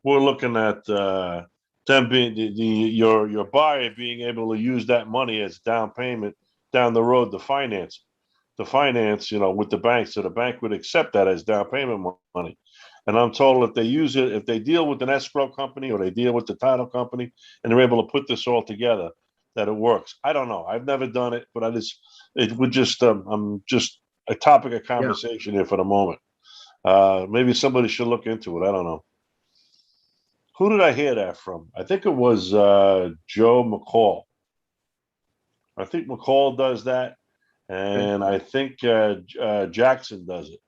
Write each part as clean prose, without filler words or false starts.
we're looking at them being your buyer being able to use that money as down payment down the road to finance, with the bank, so the bank would accept that as down payment money. And I'm told if they use it, if they deal with an escrow company or they deal with the title company, and they're able to put this all together, that it works. I don't know. I've never done it, but it would just, I'm just a topic of Yeah. conversation here for the moment. Maybe somebody should look into it. I don't know. Who did I hear that from? I think it was Joe McCall. I think McCall does that, Okay. and I think Jackson does it.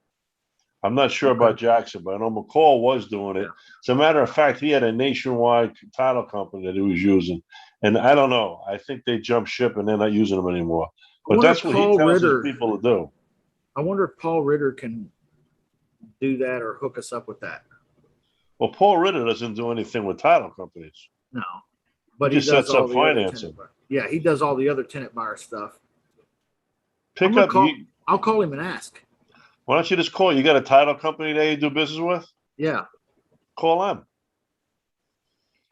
I'm not sure Okay. about Jackson, but I know McCall was doing it. Yeah. As a matter of fact, he had a nationwide title company that he was using. And I don't know. I think they jumped ship and they're not using them anymore. I But wonder that's if what he Paul tells his Ritter. people to do. I wonder if Paul Ritter can do that or hook us up with that. Well, Paul Ritter doesn't do anything with title companies. No, He but he just does sets all up the other tenant financing. buyer. Yeah, he does all the other tenant buyer stuff. I'm Pick gonna up call. you. I'll call him and ask. Why don't you just call? You got a title company that you do business with? Yeah. Call them.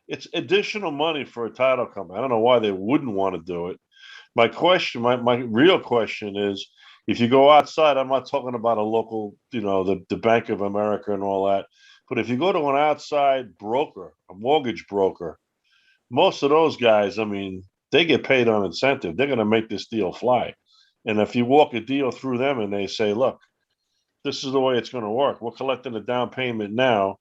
It's additional money for a title company. I don't know why they wouldn't want to do it. My real question is, if you go outside, I'm not talking about a local, the Bank of America and all that, but if you go to an outside broker, a mortgage broker, most of those guys, I mean, they get paid on incentive. They're going to make this deal fly. And if you walk a deal through them and they say, look, this is the way it's going to work. We're collecting a down payment now,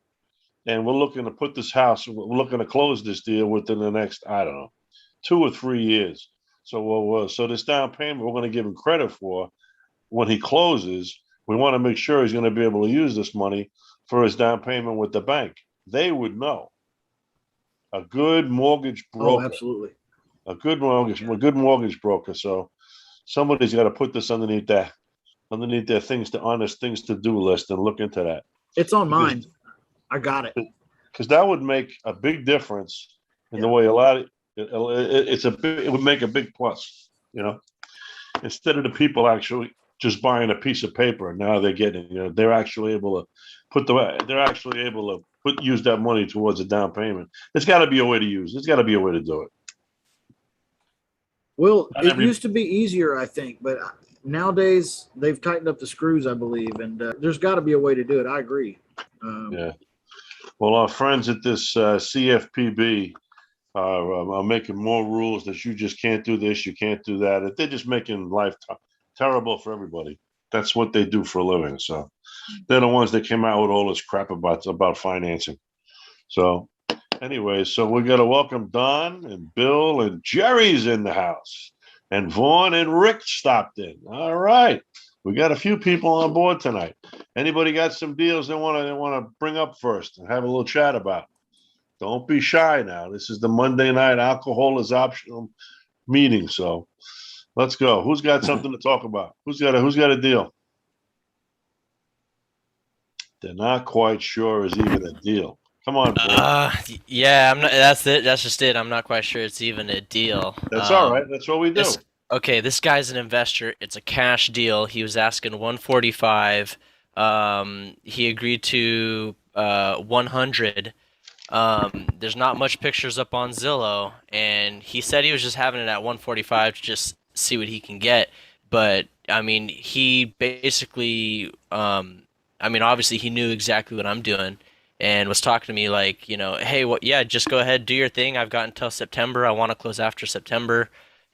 and we're looking to put this house, we're looking to close this deal within the next, I don't know, 2 or 3 years. So, so this down payment we're going to give him credit for when he closes. We want to make sure he's going to be able to use this money for his down payment with the bank. They would know. A good mortgage Oh, broker, absolutely. a good mortgage broker. So somebody's got to put this underneath their things to honest things to do list and look into that, It's on because mine. I got it. that would make a big difference in the Yeah. way a lot of it would make a big plus, instead of the people actually just buying a piece of paper. Now they're getting, they're actually able to use that money towards a down payment. There's got to be a way to use. There's got to be a way to do it. Well, Not it every used to be easier, I think, but nowadays they've tightened up the screws, I believe, and there's got to be a way to do it. I agree. Yeah. Well, our friends at this CFPB are making more rules that you just can't do this, you can't do that. They're just making life terrible for everybody. That's what they do for a living. So they're the ones that came out with all this crap about financing. So anyway, so we're gonna welcome Don and Bill and Jerry's in the house, and Vaughn and Rick stopped in. All right, we got a few people on board tonight. Anybody got some deals they want to bring up first and have a little chat about? Don't be shy now. This is the Monday night alcohol is optional meeting, so let's go. Who's got something to talk about? Who's got a deal? They're not quite sure is even a deal. Come on, Vaughn. Yeah, I'm not. That's it. That's just it. I'm not quite sure it's even a deal. That's all right. That's what we This do. okay. This guy's an investor. It's a cash deal. He was asking 145. He agreed to 100. There's not much pictures up on Zillow, and he said he was just having it at 145 to just see what he can get. But I mean, he basically, I mean, obviously he knew exactly what I'm doing, and was talking to me like, hey, what? Yeah, just go ahead, do your thing. I've got until September. I want to close after September,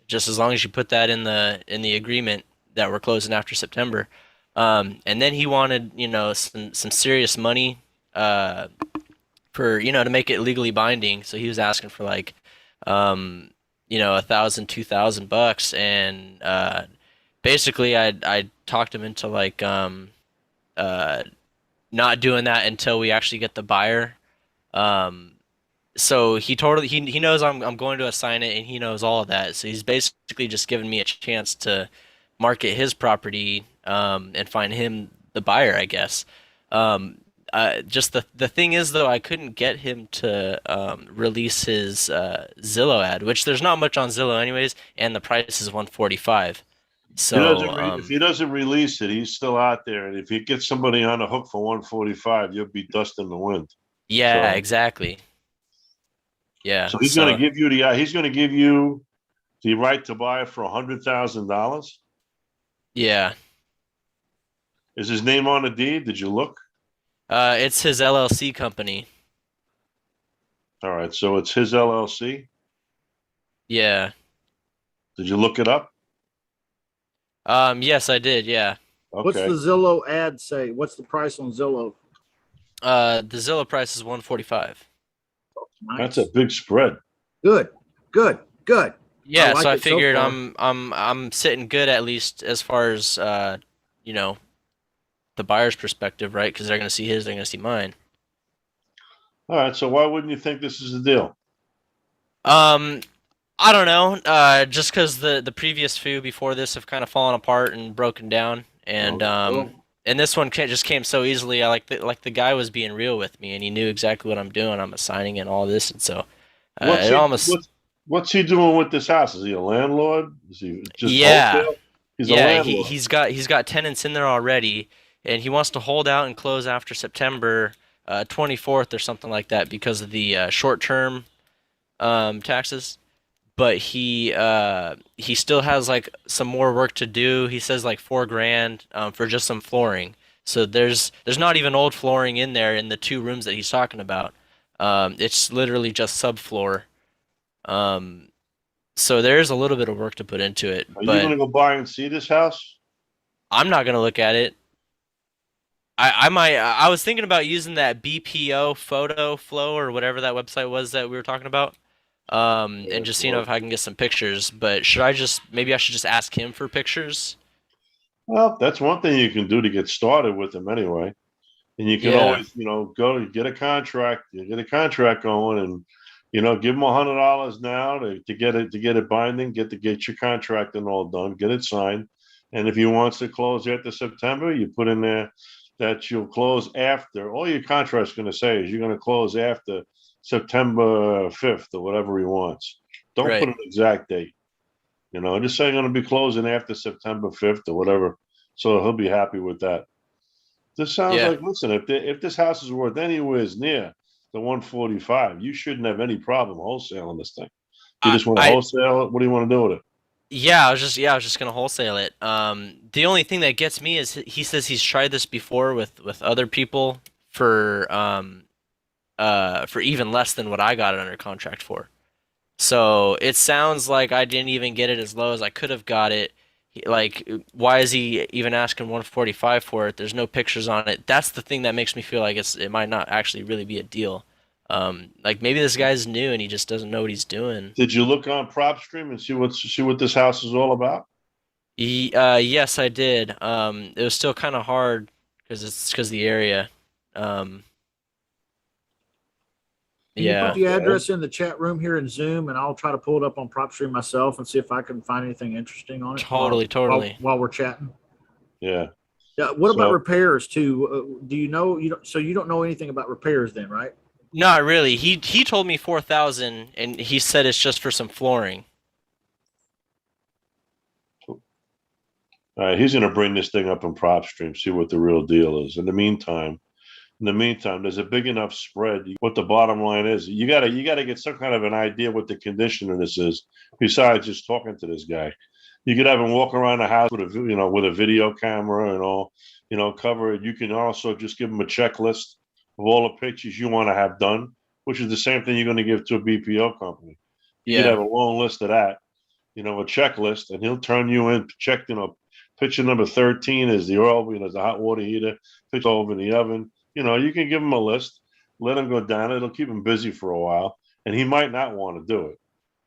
just as long as you put that in the agreement that we're closing after September. And then he wanted, some serious money. For to make it legally binding. So he was asking for like, 1,000, $2,000, and basically I talked him into like uh, not doing that until we actually get the buyer. Um, so he knows I'm going to assign it, and he knows all of that. So he's basically just giving me a chance to market his property, and find him the buyer, I guess. Just the thing is though, I couldn't get him to release his Zillow ad, which there's not much on Zillow anyways, and the price is 145. So If he doesn't release it, he's still out there. And if you get somebody on the hook for 145, you'll be dust in the wind. Yeah, So, exactly. Yeah. so So he's going to give you the right to buy it for $100,000. yeah. Is his name on the deed? Did you look? It's his LLC company. All right, so it's his LLC. Yeah. Did you look it up? Yes, I did. Yeah. What's the Okay, Zillow ad say? What's the price on Zillow? The Zillow price is 145. that's a Nice. big spread. Good. Good. Good. I Yeah, so like I it so figured far. I'm sitting good at least as far as you know, the buyer's perspective, right? Because they're gonna see his, they're gonna see mine. All right, so why wouldn't you think this is the deal? Um, I don't know. Just because the previous few before this have kind of fallen apart and broken down, Well, and this one just came so easily. I like the guy was being real with me, and he knew exactly what I'm doing. I'm assigning and all this, and so what's it he almost what's he doing with this house? Is he a landlord? Is he just yeah. wholesale? He's a Yeah, landlord. he's got tenants in there already, and he wants to hold out and close after September 24th or something like that because of the short-term taxes. But he still has like some more work to do. He says like 4 grand for just some flooring. So there's not even old flooring in there in the 2 rooms that he's talking about. It's literally just subfloor. Um, so there's a little bit of work to put into it, Are you going but to go buy and see this house? I'm not gonna look at it. I might. I was thinking about using that BPO photo flow or whatever that website was that we were talking about, and just seeing if Well, I can get some pictures. But should I just maybe I should just ask him for pictures? well, that's one thing you can do to get started with him anyway. And you can Yeah, always, go to get a contract, you get a contract going, and give him $100 now to get it binding, get your contract and all done, get it signed. And if he wants to close after September, you put in there that you'll close after. All your contract's going to say is you're going to close after September 5th or whatever he wants. Don't put right. an exact date. Just say I'm going to be closing after September 5th or whatever. So he'll be happy with that. This sounds Yeah, like, listen, if this house is worth anywhere near the 145, you shouldn't have any problem wholesaling this thing. You I just want to I wholesale it. What do you want to do with it? I was just gonna wholesale it. The only thing that gets me is he says he's tried this before with other people for even less than what I got it under contract for. So it sounds like I didn't even get it as low as I could have got it. Like, why is he even asking 145 for it? There's no pictures on it. That's the thing that makes me feel like it might not actually really be a deal. Like maybe this guy's new and he just doesn't know what he's doing. Did you look on PropStream and see what this house is all about? Yes, I did. It was still kind of hard because the area. Um, Can you put yeah, the Okay. address in the chat room here in Zoom, and I'll try to pull it up on PropStream myself and see if I can find anything interesting on it totally, totally. while we're chatting. Yeah. Yeah. What about So repairs too? Do you know you don't? So you don't know anything about repairs then, right? Not really. He told me 4,000 and he said it's just for some flooring. he's going to bring this thing up in PropStream, see what the real deal is. In the meantime, there's a big enough spread. What the bottom line is, you gotta get some kind of an idea what the condition of this is. Besides just talking to this guy, you could have him walk around the house with a video camera and all, cover it. You can also just give him a checklist of all the pictures you want to have done, which is the same thing you're going to give to a BPO company. You could Yeah. have a long list of that, a checklist, and he'll turn you in. Picture number 13 is the oil, the hot water heater. Picture over in the oven. You can give him a list, let him go down. It'll keep him busy for a while, and he might not want to do it,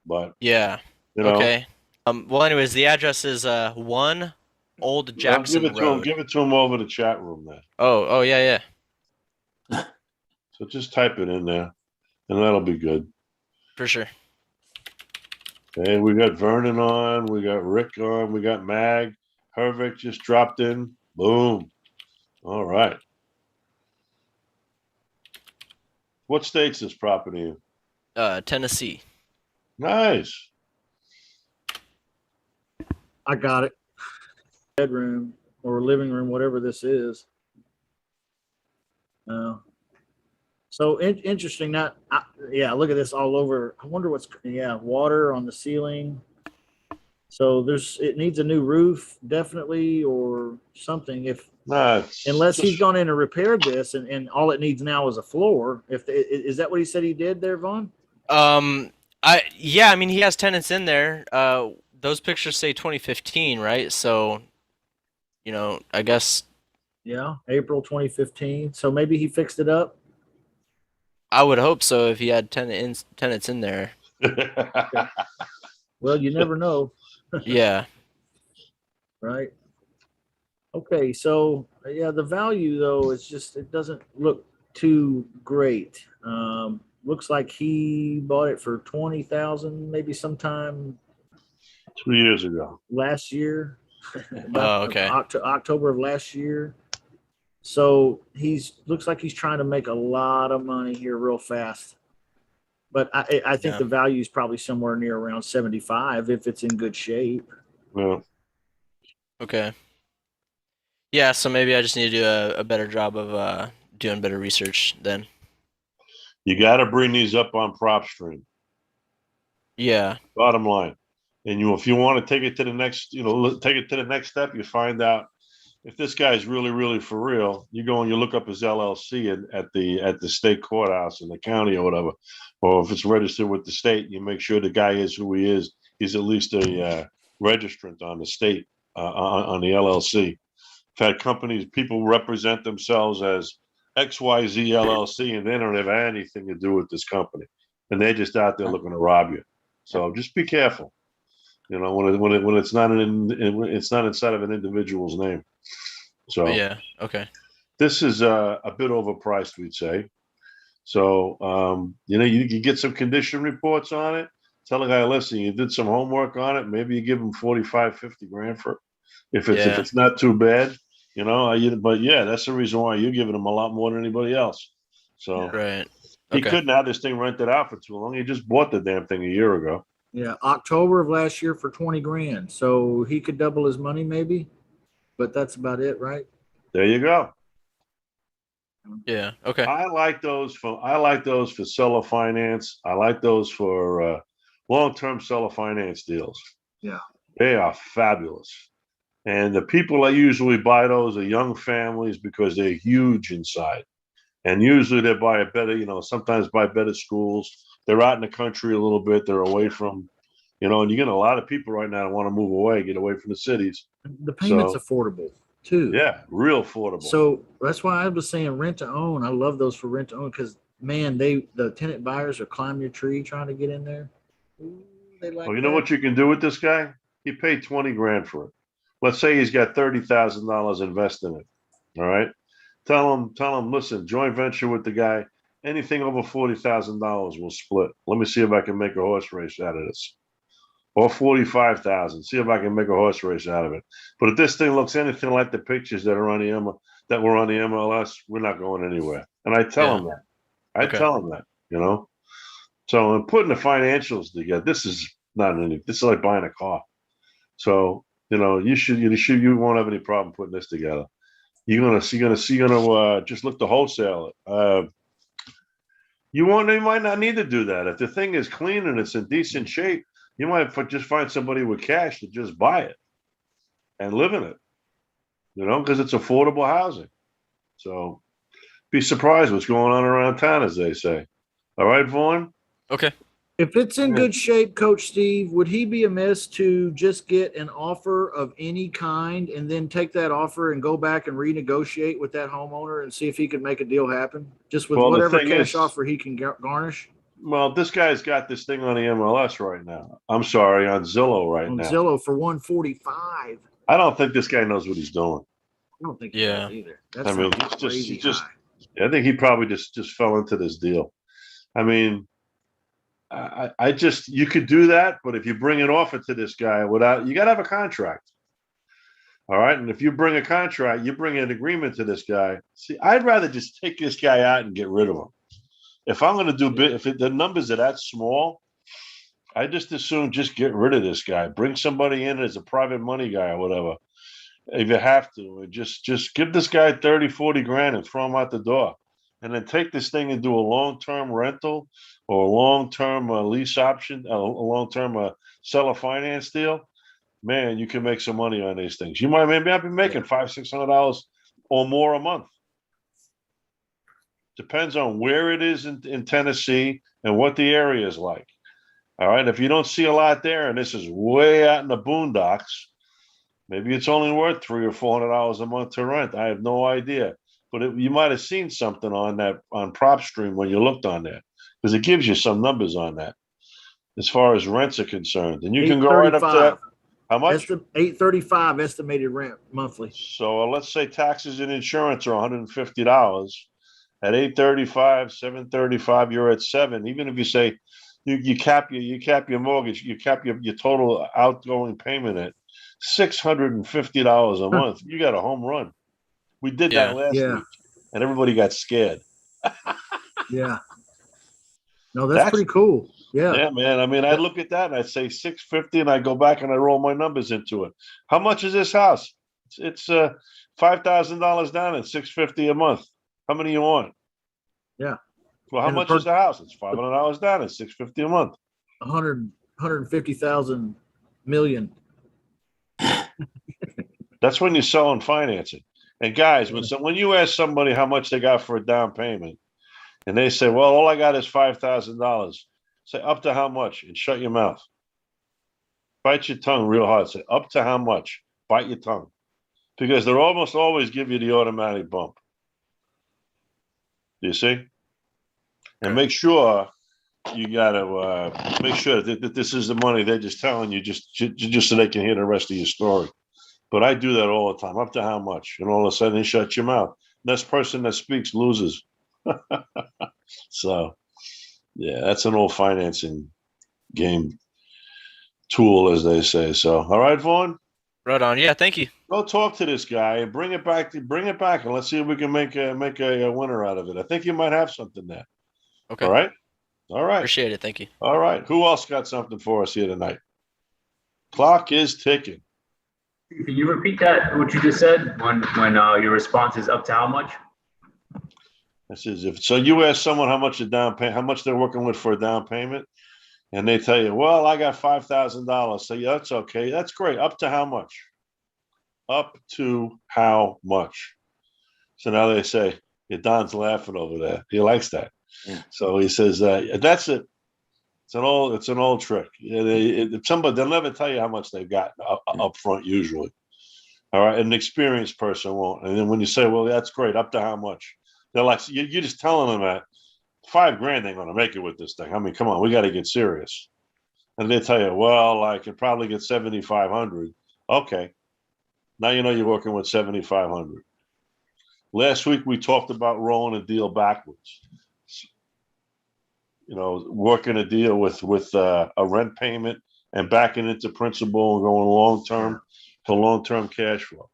but Yeah. you know, Okay. Well, anyways, the address is 1 Old I'll give Jackson it to him. Road. Give it to him over the chat room there. Oh, yeah, yeah. So just type it in there, and that'll be good. For sure. Okay, we got Vernon on, we got Rick on, we got Mag. Hervik just dropped in. Boom. All right. What state's this property in? Tennessee. Nice. I got it. Bedroom or living room, whatever this is. No. So interesting. Yeah, look at this all over. I wonder water on the ceiling. So it needs a new roof, definitely, or something. Nah, it's Unless he's just gone in and repaired this, and all it needs now is a floor. Is that what he said he did there, Vaughn? Um, I mean he has tenants in there. Those pictures say 2015, right? So, I guess Yeah, April 2015. So maybe he fixed it up. I would hope so if he had tenants in there. Okay. Well, you never know, Yeah. right? Okay, so yeah, the value though is just it doesn't look too great. Looks like he bought it for 20,000, maybe sometime 2 years ago. last year, about Oh, okay. October of last year. So he's looks like he's trying to make a lot of money here real fast. But I think Yeah. the value is probably somewhere near around 75 if it's in good shape. Yeah. Okay. Yeah, so maybe I just need to do a better job of doing better research then. You got to bring these up on prop stream. Yeah. Bottom line. And if you want to take it to the next, take it to the next step, you find out if this guy's really, really for real. You go and you look up his LLC at the state courthouse in the county or whatever, or if it's registered with the state, you make sure the guy is who he is. He's at least a registrant on the state on the LLC. I've had companies, people represent themselves as XYZ LLC, and they don't have anything to do with this company, and they're just out there looking to rob you. So just be careful. When it's not it's not inside of an individual's name. But So yeah. Okay. this is a bit overpriced, we'd say. So you get some condition reports on it. Tell the guy, listen, you did some homework on it. Maybe you give him 45, 50 grand for it. If Yeah. it's not too bad, but yeah, that's the reason why you're giving him a lot more than anybody else. So Right. he Okay. couldn't have this thing rented out for too long. He just bought the damn thing a year ago. Yeah, October of last year for 20 grand. So he could double his money maybe, but that's about it, right? There you go. Yeah. Okay. I like those for seller finance. I like those for long-term seller finance deals. Yeah. They are fabulous. And the people that usually buy those are young families because they're huge inside. And usually they buy a better, sometimes buy better schools. They're out in the country a little bit. They're away from, and you get a lot of people right now that want to move away, get away from the cities. The payment's So affordable too. yeah, real affordable. So that's why I was saying rent to own. I love those for rent to own because man, the tenant buyers are climbing your tree trying to get in there. Ooh, they like Well, you know that. what you can do with this guy? He paid 20 grand for it. Let's say he's got $30,000 invested in it. All right. Tell him, listen, joint venture with the guy. Anything over $40,000 will split. Let me see if I can make a horse race out of this. Or 45,000. See if I can make a horse race out of it. But if this thing looks anything like the pictures that are on that were on the MLS, we're not going anywhere. And I tell Yeah. him that. I Okay. tell him that. So in putting the financials together, this is not any. This is like buying a car. So you won't have any problem putting this together. You're gonna just look to wholesale it. You might not need to do that. If the thing is clean and it's in decent shape, you might just find somebody with cash to just buy it and live in it. Because it's affordable housing. So be surprised what's going on around town, as they say. All right, Vaughn. Okay. If it's in Yeah. good shape, Coach Steve, would he be amiss to just get an offer of any kind and then take that offer and go back and renegotiate with that homeowner and see if he could make a deal happen just with Well, the whatever thing cash is, offer he can garnish well, this guy's got this thing on the MLS right now. I'm sorry, on Zillow right on now. Zillow for 145? I don't think this guy knows what he's doing. I don't think he Yeah. does either. That I mean, sounds crazy high. I think he probably just fell into this deal. I mean, you could do that, but if you bring an offer to this guy you got to have a contract. All right. And if you bring a contract, you bring an agreement to this guy. See, I'd rather just take this guy out and get rid of him. If I'm going to do if the numbers are that small, I just assume just get rid of this guy. Bring somebody in as a private money guy or whatever. If you have to, and just give this guy 30, 40 grand and throw him out the door. and then take this thing and do a long-term rental or a long-term lease option, a long-term seller finance deal, man, you can make some money on these things. You might maybe not be making $500-600 or more a month. Depends on where it is in Tennessee and what the area is like. All right. If you don't see a lot there, and this is way out in the boondocks, maybe it's only worth $300 or $400 a month to rent. I have no idea. But you might have seen something on that on PropStream when you looked on that, because it gives you some numbers on that as far as rents are concerned. And you can go right up to that. How much? 835 estimated rent monthly. So let's say taxes and insurance are $150. At 835, 735, you're at $7. Even if you say you cap your mortgage, you cap your total outgoing payment at $650 a month. You got a home run. We did that last week, and everybody got scared. Yeah. No, that's pretty cool. Yeah. Yeah, man. I mean, I look at that and I'd say 650, and I go back and I roll my numbers into it. How much is this house? It's $5,000 down at 650 a month. How many you want? Yeah. Well, how much is the house? It's $500 down at 650 a month. 150,000 million. That's when you're selling financing. And guys, when you ask somebody how much they got for a down payment, and they say, "Well, all I got is $5,000," say, "Up to how much?" and shut your mouth. Bite your tongue real hard. Say, "Up to how much?" Bite your tongue, because they'll almost always give you the automatic bump. You see, and make sure you got to make sure that this is the money they're just telling you, just so they can hear the rest of your story. But I do that all the time. Up to how much? And all of a sudden, they shut your mouth. Next person that speaks loses. So, yeah, that's an old financing game tool, as they say. So, all right, Vaughn. Right on. Yeah, thank you. Go talk to this guy and bring it back, and let's see if we can make a winner out of it. I think you might have something there. Okay. All right. All right. Appreciate it. Thank you. All right. Who else got something for us here tonight? Clock is ticking. Can you repeat that, what you just said, when your response is up to how much? This is so you ask someone how much they're working with for a down payment, and they tell you, "Well, I got $5,000." So yeah, that's okay. That's great. Up to how much? Up to how much? So now they say, yeah, Don's laughing over there. He likes that. Yeah. So he says, "That's it. It's an old trick. They'll never tell you how much they've got up front usually. All right, an experienced person won't. And then when you say, "Well, that's great. Up to how much?" They're like, you're just telling them that $5,000 ain't going to make it with this thing. I mean, come on, we got to get serious. And they tell you, "Well, I could probably get 7,500. Okay, now you know you're working with 7,500. Last week we talked about rolling a deal backwards. You know, working a deal with a rent payment and backing into principal and going long-term cash flow.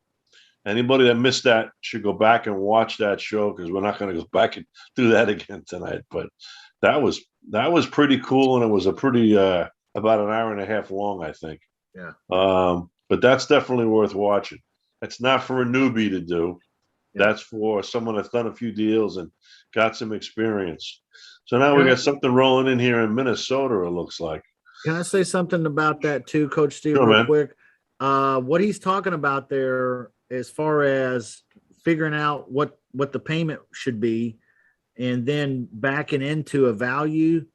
Anybody that missed that should go back and watch that show, because we're not going to go back and do that again tonight. But that was pretty cool, and it was a pretty about an hour and a half long, I think. Yeah. But that's definitely worth watching. It's not for a newbie to do. Yeah. That's for someone that's done a few deals and got some experience. So now we got something rolling in here in Minnesota, it looks like. Can I say something about that too, Coach Steve, real quick? What he's talking about there, as far as figuring out what the payment should be and then backing into a value,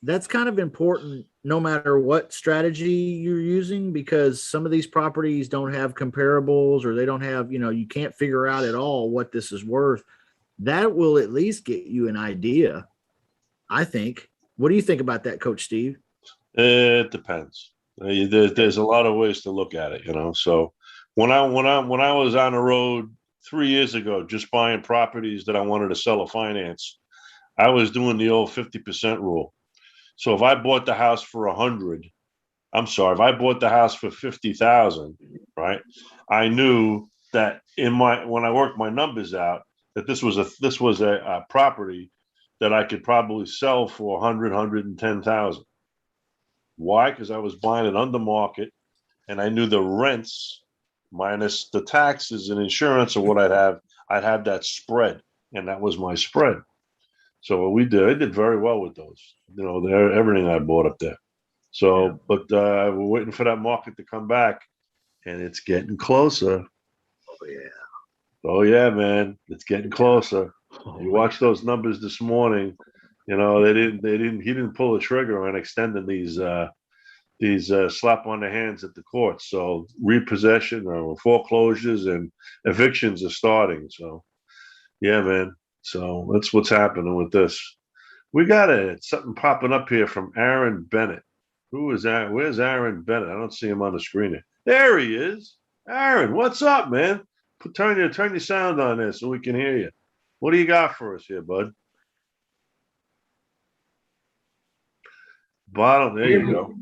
that's kind of important no matter what strategy you're using, because some of these properties don't have comparables, or they don't have, you can't figure out at all what this is worth. That will at least get you an idea, I think. What do you think about that, Coach Steve? It depends. There's a lot of ways to look at it, So when I was on the road 3 years ago, just buying properties that I wanted to sell or finance, I was doing the old 50% rule. So if I bought the house for if I bought the house for 50,000, right? I knew that when I worked my numbers out, that this was a property that I could probably sell for 110,000. Why? Because I was buying it under market, and I knew the rents minus the taxes and insurance or what I'd have that spread, and that was my spread. So what we did, I did very well with those. You know, everything I bought up there. So, Yeah. but we're waiting for that market to come back, and it's getting closer. Oh yeah. Oh yeah, man, it's getting closer. Oh, You watch those numbers this morning. You know, he didn't pull the trigger on extending these slap on the hands at the courts. So repossession or foreclosures and evictions are starting. So yeah, man. So that's what's happening with this. We got something popping up here from Aaron Bennett. Who is that? Where's Aaron Bennett? I don't see him on the screen here. There he is. Aaron, what's up, man? Turn your sound on there so we can hear you. What do you got for us here, bud? Bottom. There you go.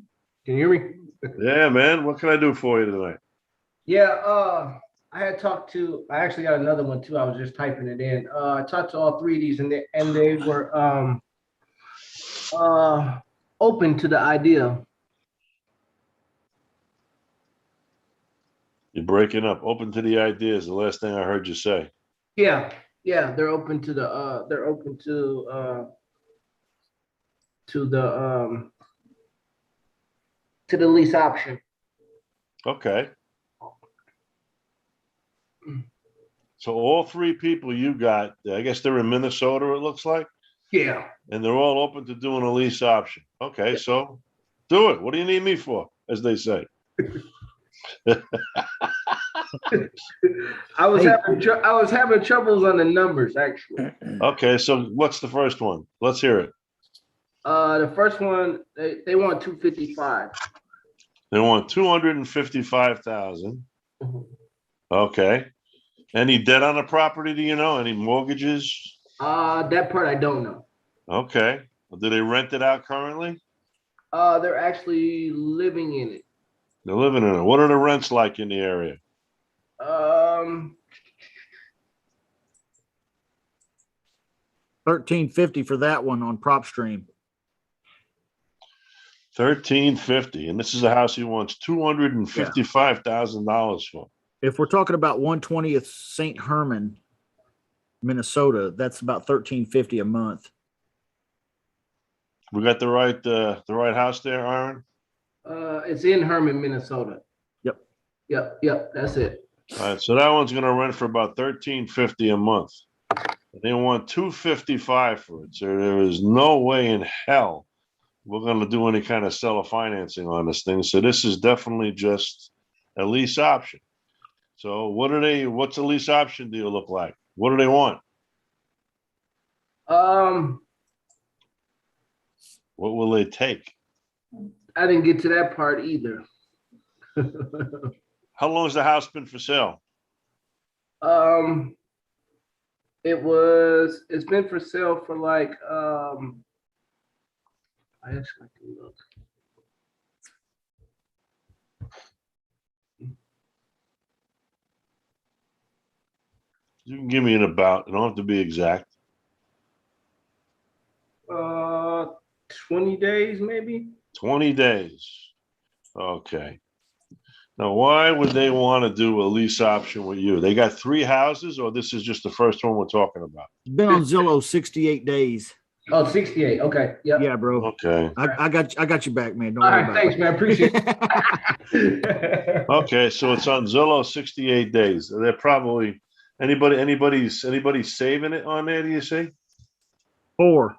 Can you hear me? Yeah, man. What can I do for you tonight? Yeah, I actually got another one too. I was just typing it in. I talked to all three of these and they were open to the idea. You're breaking up. Open to the ideas. The last thing I heard you say. Yeah, they're open to the to the lease option. Okay. So all three people you got, I guess they're in Minnesota, it looks like, Yeah. and they're all open to doing a lease option. Okay, so do it. What do you need me for, as they say? I was having troubles on the numbers actually. Okay, so what's the first one? Let's hear it. The first one they want 255. They want 255,000. Okay. Any debt on the property? Do you know? Any mortgages? That part I don't know. Okay. Do they rent it out currently? They're actually living in it. They're living in it. What are the rents like in the area? $13.50 for that one on PropStream. $13.50, and this is a house he wants $255,000 for. If we're talking about 120th St. Herman, Minnesota, that's about $13.50 a month. We got the right house there, Aaron. It's in Herman, Minnesota. Yep. Yep. That's it. All right, so that one's going to rent for about $13.50 a month. They want $255 for it. So there is no way in hell we're going to do any kind of seller financing on this thing. So this is definitely just a lease option. So what's a lease option deal look like? What do they want? What will they take? I didn't get to that part either. How long has the house been for sale? It's been for sale for like I actually can look. You can give me an about. It don't have to be exact. 20 days maybe. 20 days. Okay. Now, why would they want to do a lease option with you? They got 3 houses, or this is just the first one we're talking about? It's been on Zillow 68 days. Oh, 68. Okay. Yep. Yeah, bro. Okay. I got you back, man. Don't All worry right. about Thanks, it. man. Appreciate it. Okay, so it's on Zillow 68 days. They're probably anybody saving it on there, do you see? 4.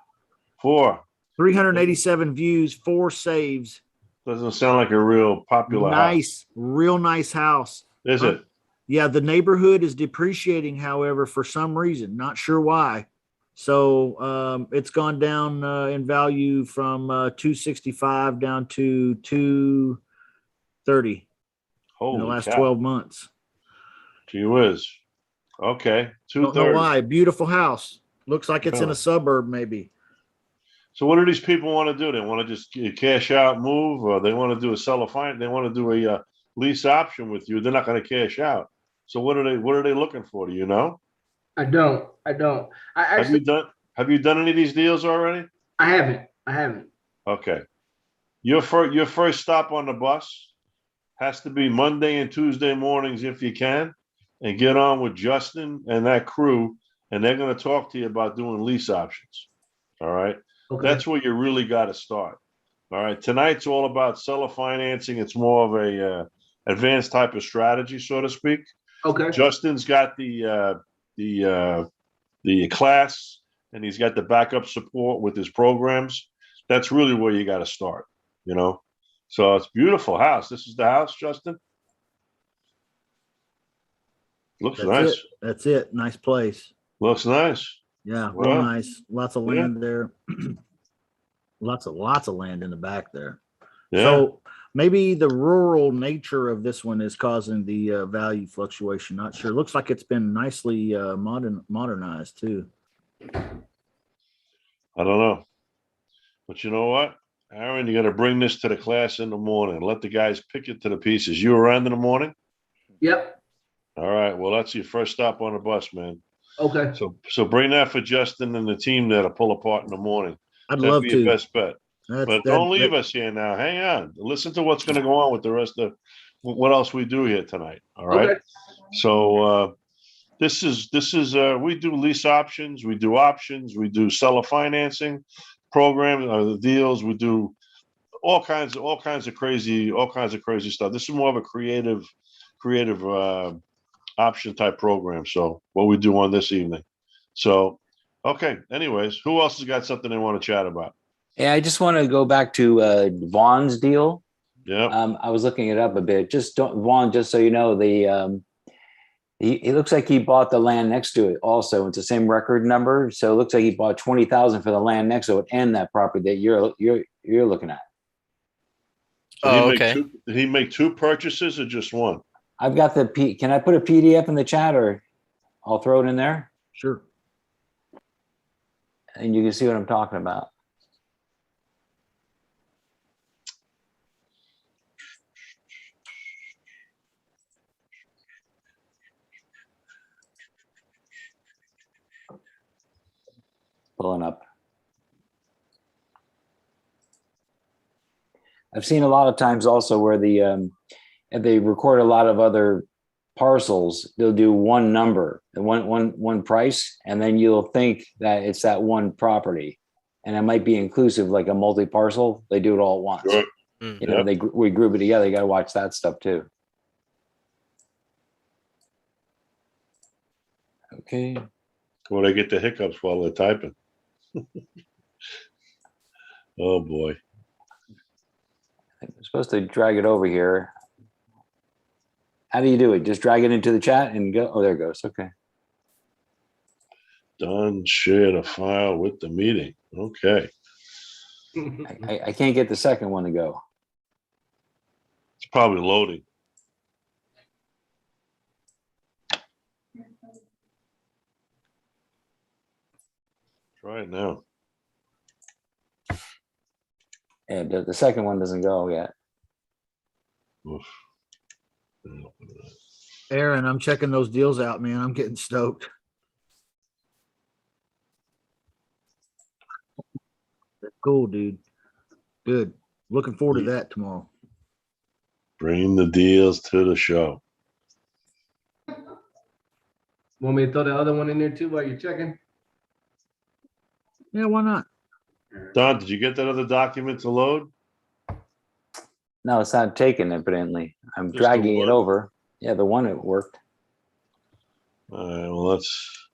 4. 387 views, 4 saves. Doesn't sound like a real popular house. Real nice house. Is it? Yeah, the neighborhood is depreciating, however, for some reason. Not sure why. So it's gone down in value from 265 down to 230 Holy in the last cow. 12 months. Gee whiz. Okay, Don't know 230. why. Beautiful house. Looks like it's in Really? a suburb, maybe. So what do these people want to do? They want to just cash out, move, or they want to do a seller fine? They want to do a lease option with you. They're not going to cash out. So what are they looking for? Do you know? I don't. I actually Have you done any of these deals already? I haven't. Okay. Your first stop on the bus has to be Monday and Tuesday mornings if you can, and get on with Justin and that crew, and they're going to talk to you about doing lease options. All right. Okay. That's where you really got to start. All right. Tonight's all about seller financing. It's more of a advanced type of strategy, so to speak. Okay. Justin's got the class, and he's got the backup support with his programs. That's really where you got to start, you know. So it's a beautiful house. This is the house, Justin. Looks That's nice. it. That's it. Nice place. Looks nice. Yeah, real Wow. nice. Lots of Yeah. land there. lots of land in the back there. Yeah. So maybe the rural nature of this one is causing the value fluctuation. Not sure. Looks like it's been nicely modernized too. I don't know. But you know what, Aaron, you got to bring this to the class in the morning. Let the guys pick it to the pieces. You around in the morning? Yep. All right. Well, that's your first stop on the bus, man. Okay. So bring that for Justin and the team there to pull apart in the morning. I'd That'd love be your to. best bet. But don't leave that- us here now. Hang on. Listen to what's going to go on with the rest of what else we do here tonight. All right. Okay. So this is we do lease options, we do options, we do seller financing programs, the deals. We do all kinds of crazy stuff. This is more of a creative option type program. So what we do on this evening. So okay. Anyways, who else has got something they want to chat about? Yeah, I just want to go back to Vaughn's deal. Yeah. I was looking it up a bit. Vaughn, just so you know, he looks like he bought the land next to it also. It's the same record number. So it looks like he bought 20,000 for the land next to it and that property that you're looking at. Oh, okay. Did he make two purchases or just one? I've got can I put a PDF in the chat, or I'll throw it in there Sure. and you can see what I'm talking about. Pulling up. I've seen a lot of times also where if they record a lot of other parcels, they'll do one number and one price, and then you'll think that it's that one property, and it might be inclusive, like a multi-parcel. They do it all at once. Sure. Mm. You know, we group it together. You got to watch that stuff too. Okay. Well, they get the hiccups while they're typing. Oh boy. I'm supposed to drag it over here. How do you do it? Just drag it into the chat and go. Oh, there it goes. Okay. Done. Share the file with the meeting. Okay. I can't get the second one to go. It's probably loading. Try it now. And the second one doesn't go yet. Oof. Aaron, I'm checking those deals out, man. I'm getting stoked. That's cool, dude. Good. Looking forward to that tomorrow. Bring the deals to the show. Want me to throw the other one in there too while you're checking? Yeah, why not? Don, did you get that other document to load? No, it's not taken, evidently. I'm Just the dragging it one? over. Yeah, the one it worked. All right, well, let's.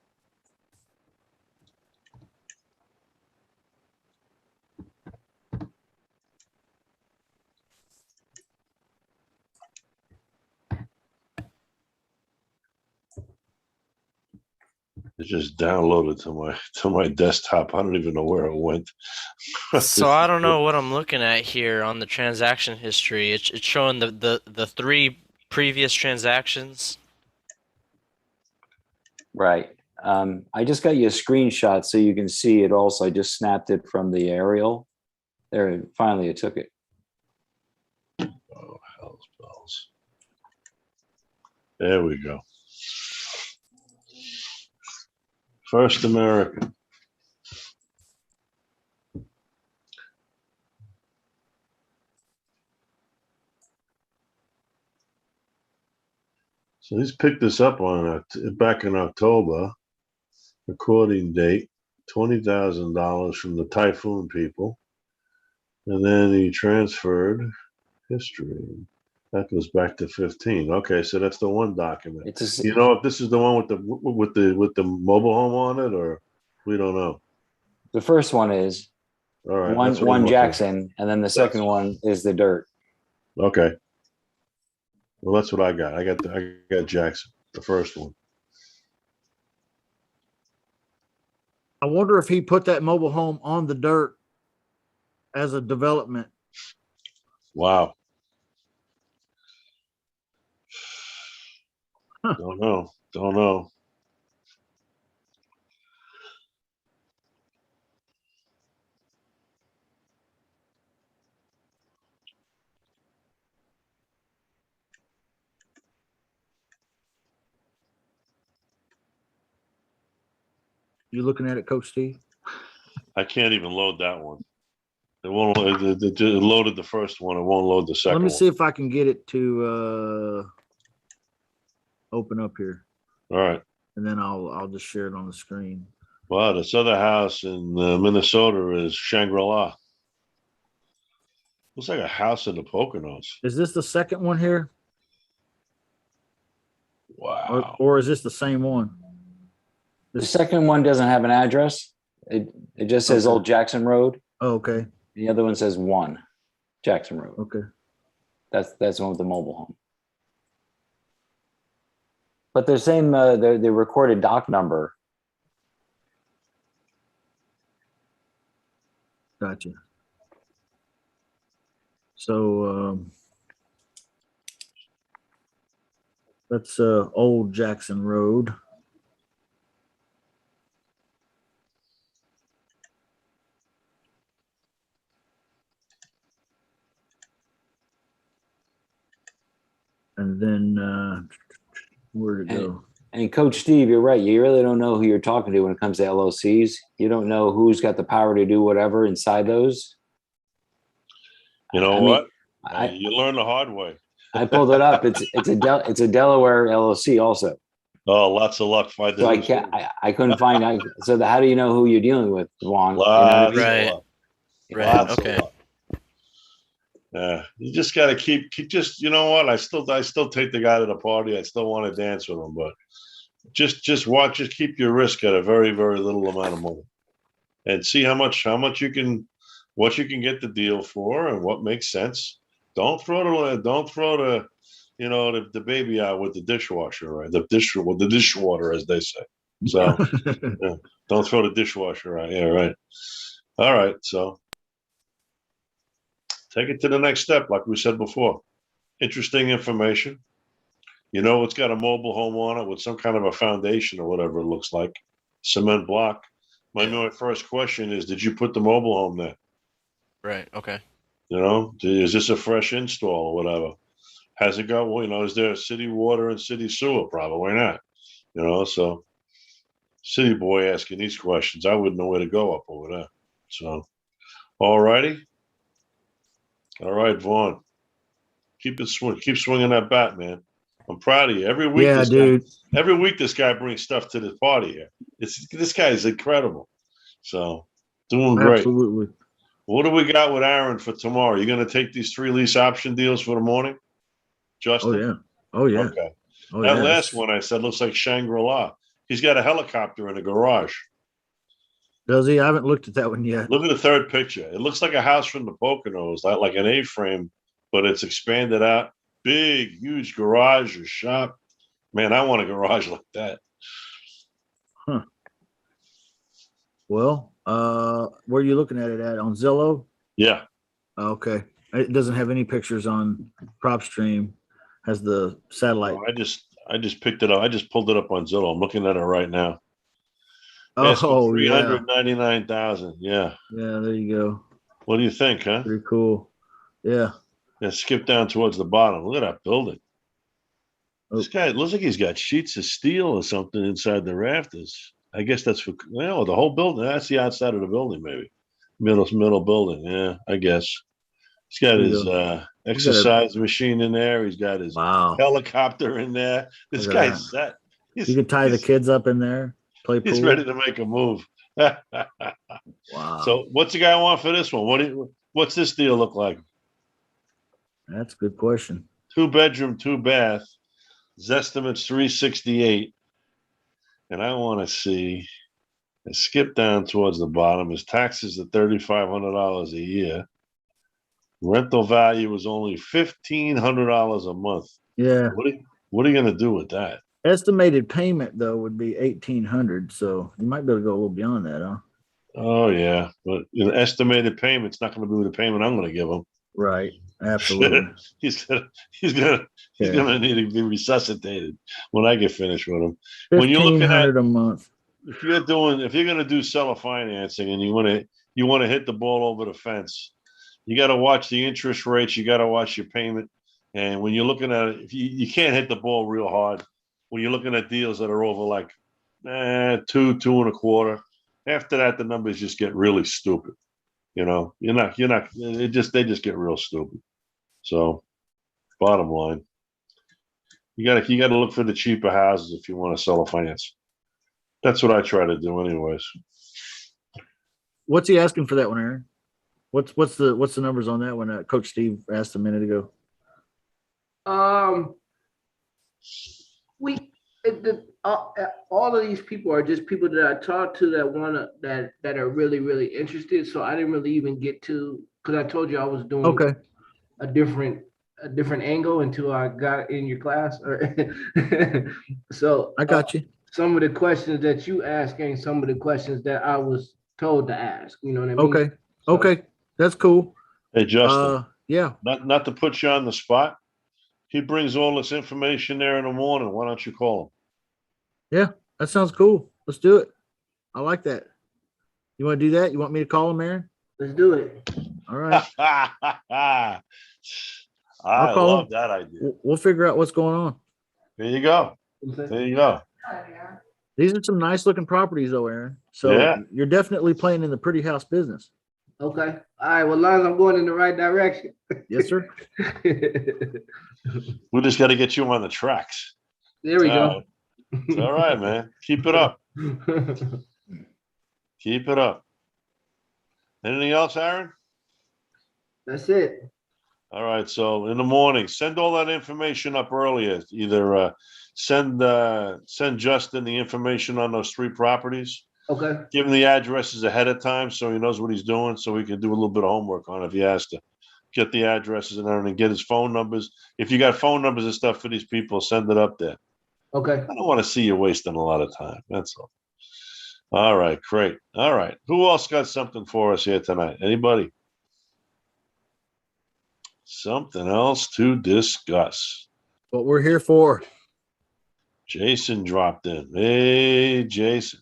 It just downloaded to my desktop. I don't even know where it went. So I don't know what I'm looking at here on the transaction history. It's showing the three previous transactions. Right. I just got you a screenshot so you can see it also. I just snapped it from the aerial. There, finally it took it. Oh, hell's bells. There we go. First American. So he's picked this up on back in October. Recording date $20,000 from the Typhoon people. And then he transferred history. That goes back to 15. Okay, so that's the one document. It's a, You know if this is the one with the mobile home on it, or we don't know. the first one is All right, one that's what I'm one looking at. Jackson, and then the second one is the dirt. Okay. Well, that's what I got. I got Jackson, the first one. I wonder if he put that mobile home on the dirt as a development. Wow. Huh. Don't know. Don't know. You looking at it, Coach Steve? I can't even load that one. It won't. It loaded the first one. It won't load the second Let me one. see if I can get it to open up here, All right. and then I'll just share it on the screen. Wow, this other house in Minnesota is Shangri-La. Looks like a house in the Poconos. Is this the second one here, Wow. or is this the same one? The second one doesn't have an address. It just says Okay. Old Jackson Road. Oh, okay, The other one says 1 Jackson Road. okay. That's the one with the mobile home. But the same the recorded doc number. Gotcha. So that's Old Jackson Road. And then where'd it go? And Coach Steve, you're right. You really don't know who you're talking to when it comes to LLCs. You don't know who's got the power to do whatever inside those. You know I mean, what? I- You learn the hard way. I pulled it up. It's a Delaware LLC also. Oh, lots of luck finding. So I those can't. things. I couldn't find. So how do you know who you're dealing with, Juan? You know what I Lots mean? of Right. luck. Right. Lots of Okay. luck. Yeah, you just got to keep just. You know what? I still take the guy to the party. I still want to dance with him, but just watch. Just keep your risk at a very very little amount of money, and see how much you can, what you can get the deal for, and what makes sense. Don't throw the the baby out with the dishwasher, right? With the dishwater, as they say. So yeah, don't throw the dishwasher out. Yeah, right. All right, so take it to the next step, like we said before. Interesting information. You know, it's got a mobile home on it with some kind of a foundation or whatever it looks like, cement block. My first question is, did you put the mobile home there? Right. Okay. You know, is this a fresh install or whatever? Has it got, well, is there city water and city sewer? Probably not. So city boy asking these questions, I wouldn't know where to go up over there. So, all righty. All right, Vaughn. Keep swinging that bat, man. I'm proud of you. Every week, Yeah, dude. Every week, this guy brings stuff to the party here. This guy is incredible. So, doing great. Absolutely. What do we got with Aaron for tomorrow? You going to take these 3 lease option deals for the morning, Justin? Oh yeah. Oh yeah. Okay. Oh That yeah. last one I said looks like Shangri-La. He's got a helicopter in the garage. Does he? I haven't looked at that one yet. Look at the third picture. It looks like a house from the Poconos, like an A-frame, but it's expanded out. Big, huge garage or shop. Man, I want a garage like that. Huh. Well, where are you looking at it at? On Zillow? Yeah. Okay. It doesn't have any pictures on PropStream. Has the satellite. I just picked it up. I just pulled it up on Zillow. I'm looking at it right now. Oh, yeah. 399,000. Yeah. Yeah, there you go. What do you think, huh? Pretty cool. Yeah. Yeah, skip down towards the bottom. Look at that building. Oh. This guy, it looks like he's got sheets of steel or something inside the rafters. I guess that's for, the whole building. That's the outside of the building, maybe. Middle building. Yeah, I guess. He's got There you his go. exercise machine in there. He's got his Wow. helicopter in there. This Look at guy's set. You could tie the kids up in there, play pool. He's ready to make a move. Wow. So what's the guy want for this one? What's this deal look like? That's a good question. 2-bedroom, 2-bath. His estimate's 368. And I want to see, I skip down towards the bottom. His taxes are $3,500 a year. Rental value is only $1,500 a month. Yeah. What are you going to do with that? Estimated payment though would be 1,800. So you might be able to go a little beyond that, huh? Oh yeah, but estimated payment's not going to be the payment I'm going to give him. Right. Absolutely. he's gonna Yeah. need to be resuscitated when I get finished with him. When you're looking at 1,500 a month. if you're going to do seller financing and you want to hit the ball over the fence, you got to watch the interest rates. You got to watch your payment. And when you're looking at it, if you can't hit the ball real hard when you're looking at deals that are over like 2.25. After that, the numbers just get really stupid. You're not. They just get real stupid. So, bottom line, you gotta look for the cheaper houses if you want to sell a finance. That's what I try to do, anyways. What's he asking for that one, Aaron? What's the numbers on that one? Coach Steve asked a minute ago. All of these people are just people that I talked to that are really, really interested. So I didn't really even get to, because I told you I was doing Okay. a different angle until I got in your class. So I got you. some of the questions that you ask ain't some of the questions that I was told to ask. You know what I mean? Okay. So, Okay. That's cool. Hey, Justin, Yeah. not to put you on the spot. He brings all this information there in the morning. Why don't you call him? Yeah. That sounds cool. Let's do it. I like that. You want to do that? You want me to call him, Aaron? let's do it. All right. I call love him. that idea. We'll figure out what's going on. There you go. There you go. These are some nice looking properties though, Aaron. So Yeah. you're definitely playing in the pretty house business. Okay. All right. Well, as long as I'm going in the right direction. Yes, sir. We just got to get you on the tracks. There we All go. right. It's all right, man. Keep it up. Keep it up. Anything else, Aaron? That's it. All right. So in the morning, send all that information up earlier. Either send Justin the information on those 3 properties. Okay. Give him the addresses ahead of time so he knows what he's doing, so he can do a little bit of homework on it if he has to. Get the addresses and everything, get his phone numbers. If you got phone numbers and stuff for these people, send it up there. Okay. I don't want to see you wasting a lot of time. That's all. All right, great. All right. Who else got something for us here tonight? Anybody? Something else to discuss. What we're here for. Jason dropped in. Hey, Jason.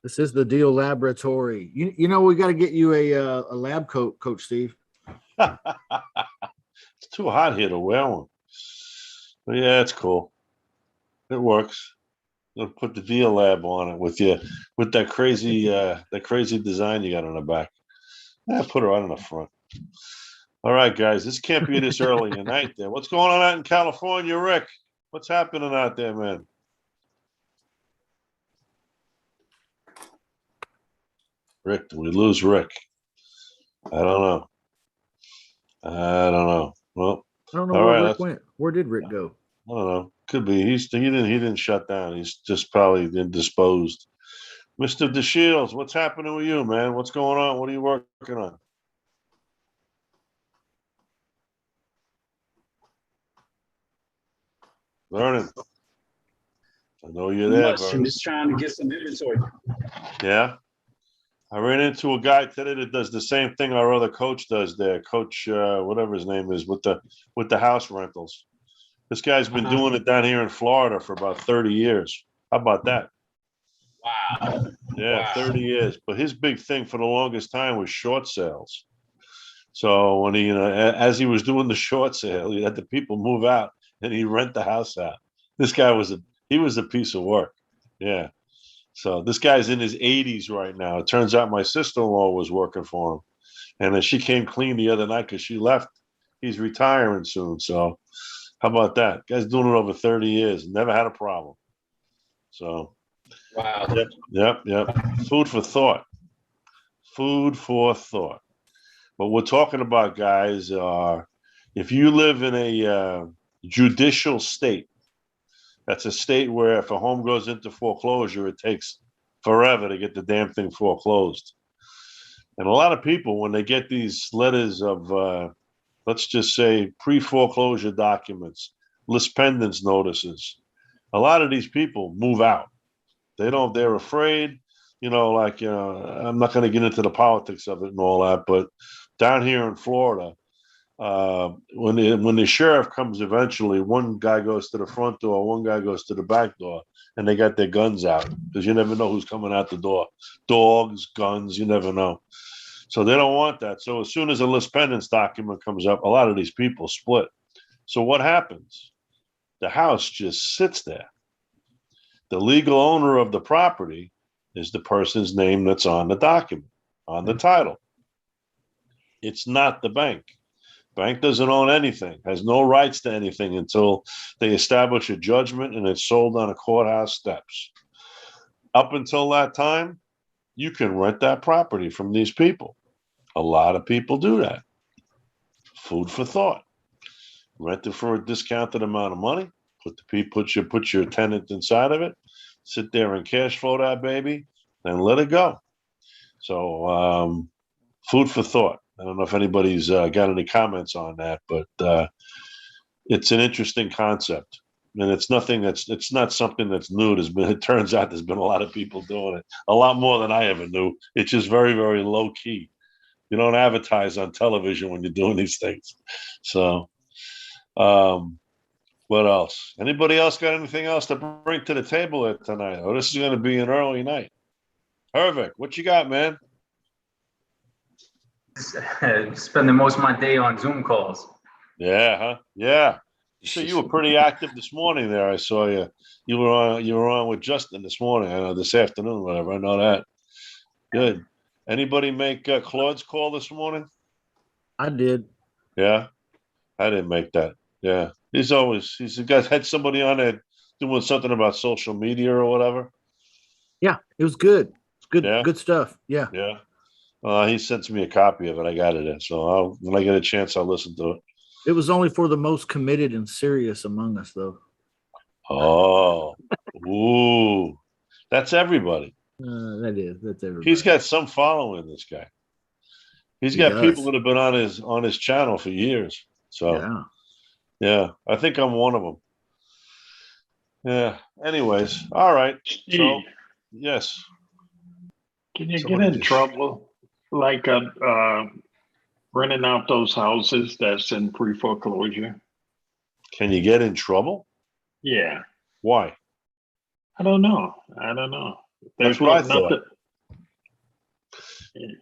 This is the Deal Laboratory. You know we got to get you a lab coat, Coach Steve. It's too hot here to wear one. But yeah, it's cool. It works. You'll put the Deal Lab on it with that crazy design you got on the back. Put her right on the front. All right, guys. This can't be this early at night there. What's going on out in California, Rick? What's happening out there, man? Rick, did we lose Rick? I don't know. Well, I don't know all where right, Rick went. Where did Rick go? I don't know. Could be. He didn't shut down. He's just probably indisposed. Mr. DeShields, what's happening with you, man? What's going on? What are you working on? Vernon. I know you're there, Much. I'm Vernon. just trying to get some inventory. Yeah. I ran into a guy today that does the same thing our other coach does there. Coach, whatever his name is, with the house rentals. This guy's been doing it down here in Florida for about 30 years. How about that? Wow. Yeah, Wow. 30 years. But his big thing for the longest time was short sales. So when he, as he was doing the short sale, he had the people move out and he rent the house out. This guy was a piece of work. Yeah. So this guy's in his 80s right now. It turns out my sister-in-law was working for him. And then she came clean the other night because she left. He's retiring soon. So how about that? Guy's doing it over 30 years. Never had a problem. So Wow. Yep. Food for thought. Food for thought. What we're talking about, guys, are if you live in a judicial state, that's a state where if a home goes into foreclosure, it takes forever to get the damn thing foreclosed. And a lot of people, when they get these letters of, let's just say, pre-foreclosure documents, list pendants notices, a lot of these people move out. They're afraid, I'm not going to get into the politics of it and all that, but down here in Florida, when the sheriff comes eventually, one guy goes to the front door, one guy goes to the back door, and they got their guns out because you never know who's coming out the door. Dogs, guns, you never know. So they don't want that. So as soon as a list pendants document comes up, a lot of these people split. So what happens? The house just sits there. The legal owner of the property is the person's name that's on the document, on the title. It's not the bank. Bank doesn't own anything, has no rights to anything until they establish a judgment and it's sold on a courthouse steps. Up until that time, you can rent that property from these people. A lot of people do that. Food for thought. Rent it for a discounted amount of money. Put your tenant inside of it. Sit there and cash flow that baby, and let it go. So, food for thought. I don't know if anybody's got any comments on that, but it's an interesting concept, and it's not something that's new. It turns out there's been a lot of people doing it, a lot more than I ever knew. It's just very, very low key. You don't advertise on television when you're doing these things. So, what else? Anybody else got anything else to bring to the table tonight? Oh, this is going to be an early night. Hervik, what you got, man? Spending most of my day on Zoom calls. Yeah, huh? Yeah. So you were pretty active this morning there. I saw you. You were on with Justin this morning. I know this afternoon, whatever. I know that. Good. Anybody make Claude's call this morning? I did. Yeah, I didn't make that. Yeah, he's the guy had somebody on there doing something about social media or whatever. Yeah, it was good. It's good. Yeah. Good stuff. Yeah. Yeah. He sent me a copy of it. I got it in. So when I get a chance, I'll listen to it. It was only for the most committed and serious among us, though. Oh, ooh, that's everybody. That's everybody. He's got some following, this guy. He's He got does. people that have been on his channel for years. So yeah, I think I'm one of them. Yeah. Anyways, all right. So Steve, yes. can you Somebody get in just- trouble like renting out those houses that's in pre-foreclosure? Can you get in trouble? Yeah, Why? I don't know. That's what I thought.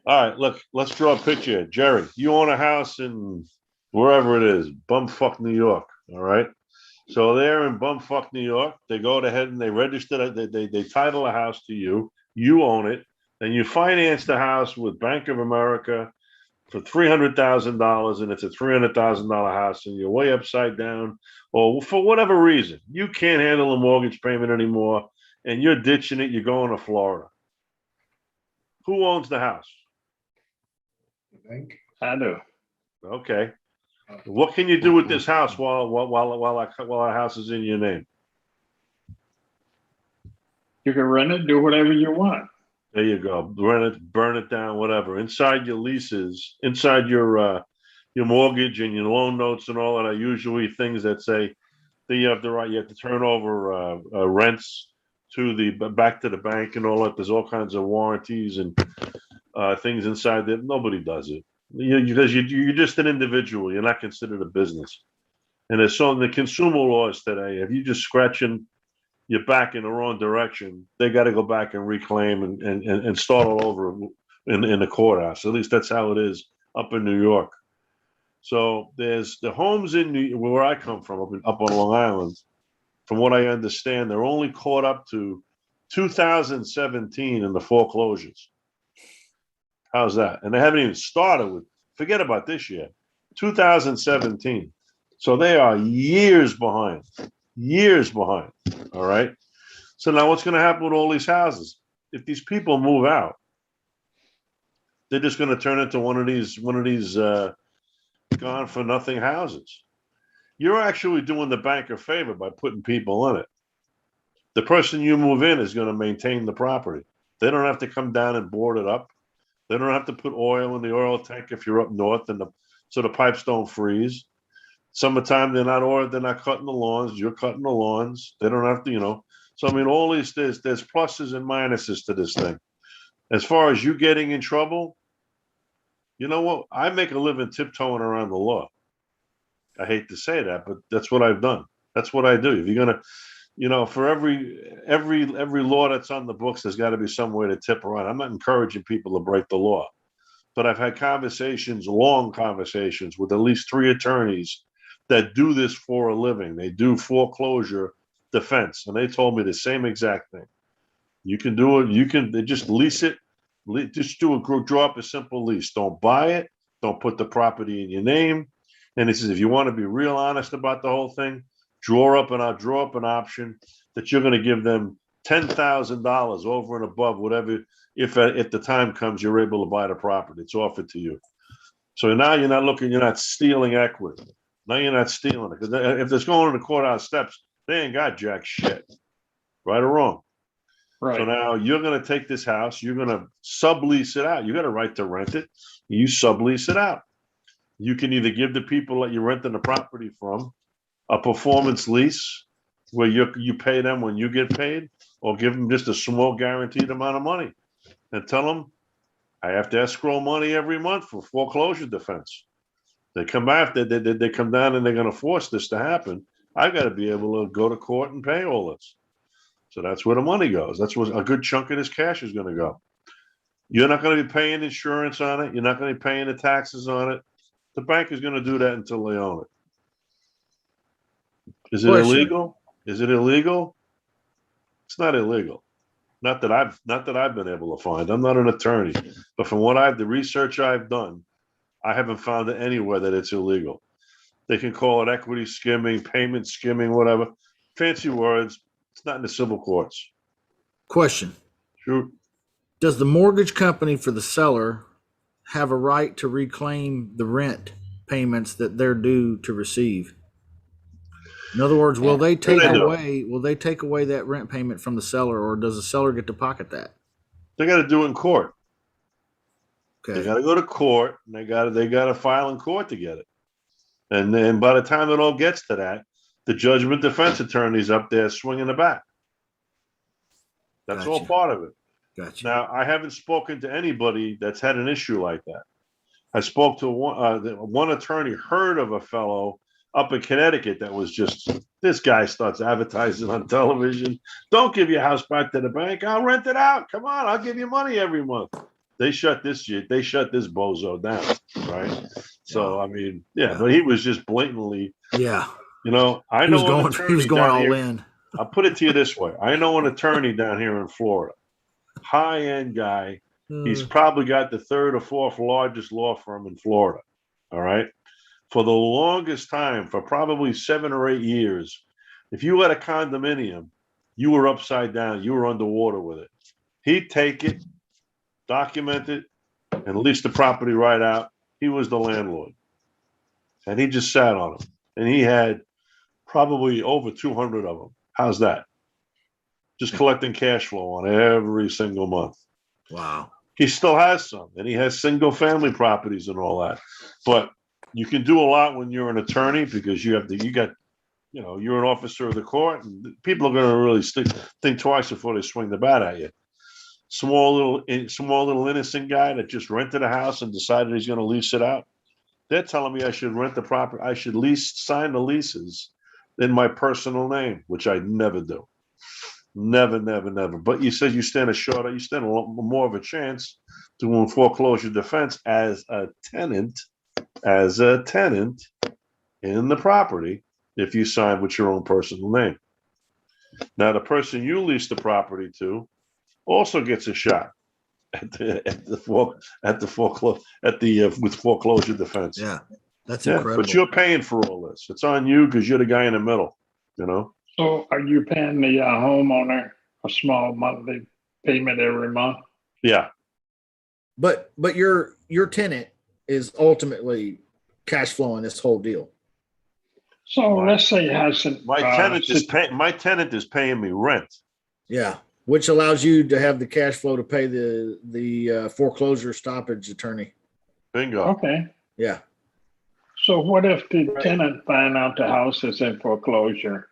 All right, look, let's draw a picture. Jerry, you own a house in wherever it is, bumfuck New York. All right. So they're in bumfuck New York. They go ahead and they register they title a house to you. You own it. Then you finance the house with Bank of America for $300,000, and it's a $300,000 house, and you're way upside down, or for whatever reason, you can't handle a mortgage payment anymore, and you're ditching it. You're going to Florida. Who owns the house? I do. Okay. What can you do with this house while our house is in your name? You can rent it, do whatever you want. There you go. Rent it, burn it down, whatever. Inside your leases, inside your mortgage and your loan notes and all that are usually things that say that you have the right. You have to turn over rents back to the bank and all that. There's all kinds of warranties and things inside that. Nobody does it because you're just an individual. You're not considered a business. And there's so in the consumer laws today, if you just scratching your back in the wrong direction, they got to go back and reclaim and start all over in the courthouse. At least that's how it is up in New York. So there's the homes where I come from, up on Long Island. From what I understand, they're only caught up to 2017 in the foreclosures. How's that? And they haven't even started with. Forget about this year, 2017. So they are years behind. Years behind. All right. So now what's going to happen with all these houses? If these people move out, they're just going to turn into one of these gone for nothing houses. You're actually doing the bank a favor by putting people in it. The person you move in is going to maintain the property. They don't have to come down and board it up. They don't have to put oil in the oil tank if you're up north, so the pipes don't freeze. Summertime, they're not cutting the lawns. You're cutting the lawns. They don't have to, So I mean, all these there's pluses and minuses to this thing. As far as you getting in trouble, you know what? I make a living tiptoeing around the law. I hate to say that, but that's what I've done. That's what I do. If you're gonna, for every law that's on the books, there's got to be some way to tip around. I'm not encouraging people to break the law, but I've had long conversations with at least 3 attorneys that do this for a living. They do foreclosure defense, and they told me the same exact thing. You can do it. You can just lease it. Just draw up a simple lease. Don't buy it. Don't put the property in your name. And it says, if you want to be real honest about the whole thing, draw up an option that you're going to give them $10,000 over and above whatever. If the time comes, you're able to buy the property. It's offered to you. So now you're not stealing equity. Now you're not stealing it. Because if it's going to the courthouse steps, they ain't got jack shit. Right or wrong? Right. So now you're going to take this house, you're going to sublease it out. You got a right to rent it. You sublease it out. You can either give the people that you're renting the property from a performance lease where you pay them when you get paid, or give them just a small guaranteed amount of money and tell them, I have to escrow money every month for foreclosure defense. They come after, they come down and they're going to force this to happen. I've got to be able to go to court and pay all this. So that's where the money goes. That's where a good chunk of this cash is going to go. You're not going to be paying insurance on it. You're not going to be paying the taxes on it. The bank is going to do that until they own it. Is it illegal? Is it illegal? It's not illegal. Not that I've been able to find. I'm not an attorney, but from the research I've done, I haven't found it anywhere that it's illegal. They can call it equity skimming, payment skimming, whatever. Fancy words. It's not in the civil courts. Question. Sure. Does the mortgage company for the seller have a right to reclaim the rent payments that they're due to receive? In other words, will they take away that rent payment from the seller, or does the seller get to pocket that? They got to do it in court. Okay. They got to go to court, and they got to file in court to get it. And then by the time it all gets to that, the judgment defense attorney's up there swinging the bat. That's Gotcha. all part of it. Gotcha. Now, I haven't spoken to anybody that's had an issue like that. I spoke to one attorney, heard of a fellow up in Connecticut that was just, this guy starts advertising on television. Don't give your house back to the bank. I'll rent it out. Come on, I'll give you money every month. They shut this bozo down, right? So, I mean, yeah, but he was just blatantly, yeah. I know He was going all in. I'll put it to you this way. I know an attorney down here in Florida, high-end guy. He's probably got the 3rd or 4th largest law firm in Florida. All right. For the longest time, for probably 7 or 8 years, if you had a condominium, you were upside down. You were underwater with it. He'd take it, document it, and lease the property right out. He was the landlord. And he just sat on them. And he had probably over 200 of them. How's that? Just collecting cash flow on every single month. Wow. He still has some, and he has single family properties and all that. But you can do a lot when you're an attorney, because you're an officer of the court, and people are going to really think twice before they swing the bat at you. Small little innocent guy that just rented a house and decided he's going to lease it out. They're telling me I should rent the property. I should sign the leases in my personal name, which I never do. Never. But you said you stand a lot more of a chance to win foreclosure defense as a tenant in the property if you sign with your own personal name. Now, the person you lease the property to also gets a shot with foreclosure defense. Yeah, that's incredible. But you're paying for all this. It's on you because you're the guy in the middle. So are you paying the homeowner a small monthly payment every month. Yeah, But your tenant is ultimately cash flowing this whole deal. So Right. let's say it hasn't. my tenant is paying me rent. Yeah, which allows you to have the cash flow to pay the foreclosure stoppage attorney. Bingo. Okay. Yeah. So what if the tenant find out the house is in foreclosure?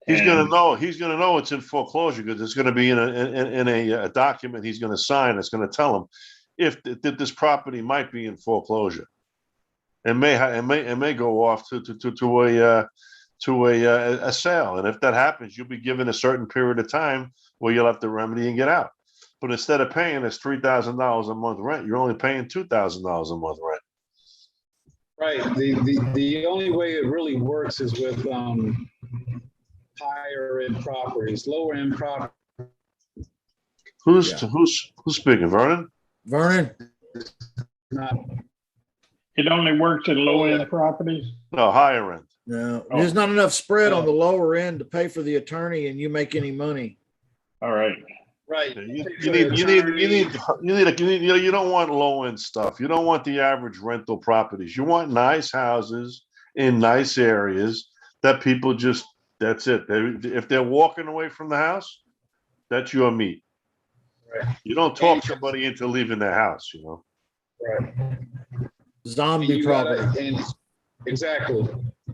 He's gonna And- know. He's gonna know it's in foreclosure because it's gonna be in a document he's gonna sign. It's gonna tell him if that this property might be in foreclosure. It may go off to a sale, and if that happens, you'll be given a certain period of time where you'll have to remedy and get out. But instead of paying us $3,000 a month rent, you're only paying $2,000 a month rent. Right. The only way it really works is with higher end properties, lower end properties. Who's Yeah. who's speaking, Vernon? Vernon, Not It only works in low end properties? No, higher end. no, Oh. there's not enough spread on the lower end to pay for the attorney, and you make any money. All right. right. You don't want low end stuff. You don't want the average rental properties. You want nice houses in nice areas that people just, that's it. If they're walking away from the house, that's your meat. Right. You don't talk somebody into leaving their house, you know? Right. Zombie You property. exactly.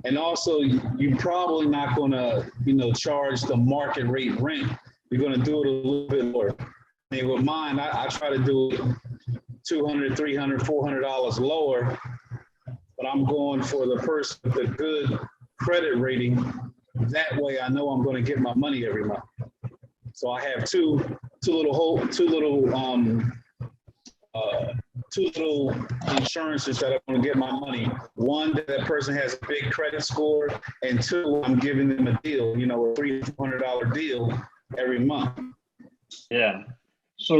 And also, you're probably not going to, charge the market rate rent. You're going to do it a little bit more. I mean, with mine, I try to do it $200, $300, $400 lower, but I'm going for the person with a good credit rating. That way, I know I'm going to get my money every month. So I have two little insurances that are going to get my money. One, that person has a big credit score, and two, I'm giving them a deal, a $300-$400 deal every month. Yeah. So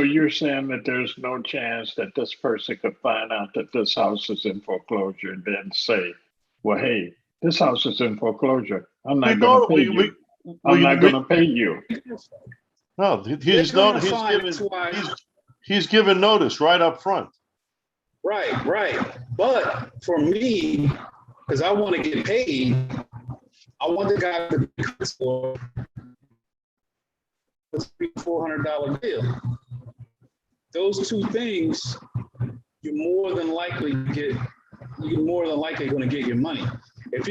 you're saying that there's no chance that this person could find out that this house is in foreclosure and then say, well, hey, this house is in foreclosure. I'm not going to pay you. I'm not going to pay you. No, he's given notice right up front. Right. But for me, because I want to get paid, I want the guy to be for a $400 deal. Those two things, you're more than likely going to get your money. If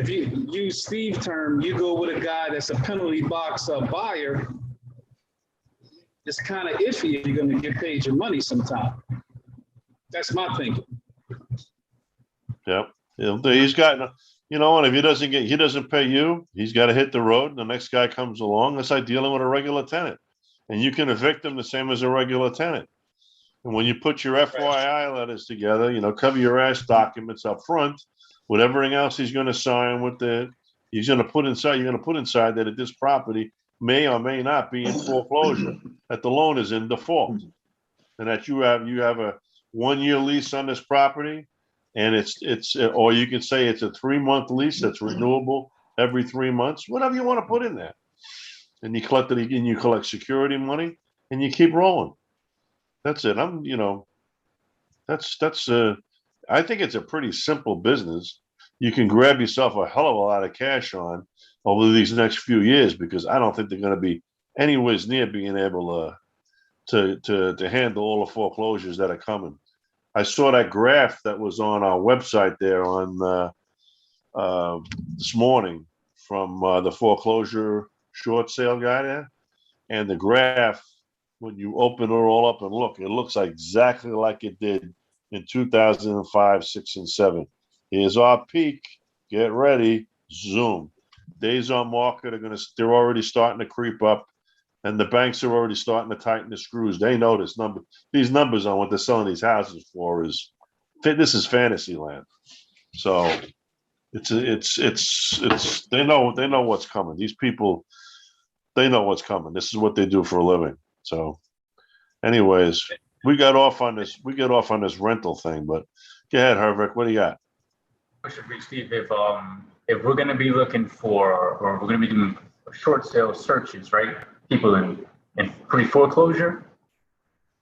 you use Steve's term, you go with a guy that's a penalty box buyer, it's kind of iffy if you're going to get paid your money sometime. That's my thinking. Yep. He's got, and if he doesn't pay you, he's got to hit the road. And the next guy comes along. It's like dealing with a regular tenant, and you can evict him the same as a regular tenant. And when you put your FYI letters together, cover your ass documents up front with everything else he's going to sign you're going to put inside that this property may or may not be in foreclosure, that the loan is in default, and that you have a 1-year lease on this property, and or you can say it's a 3-month lease that's renewable every 3 months, whatever you want to put in there. And you collect security money, and you keep rolling. That's it. I think it's a pretty simple business. You can grab yourself a hell of a lot of cash on over these next few years, because I don't think they're going to be anywhere near being able to handle all the foreclosures that are coming. I saw that graph that was on our website there on this morning from the foreclosure short sale guy there, and the graph, when you open it all up and look, it looks exactly like it did in 2005, 6, and 7. Here's our peak. Get ready. Zoom. Days on market they're already starting to creep up, and the banks are already starting to tighten the screws. They know these numbers on what they're selling these houses for this is fantasy land. So it's they know what's coming. These people, they know what's coming. This is what they do for a living. So anyways, we got off on this rental thing, but go ahead, Hervik, what do you got? Question for you, Steve. If we're going to be looking for, or we're going to be doing short sale searches, right? People in pre-foreclosure,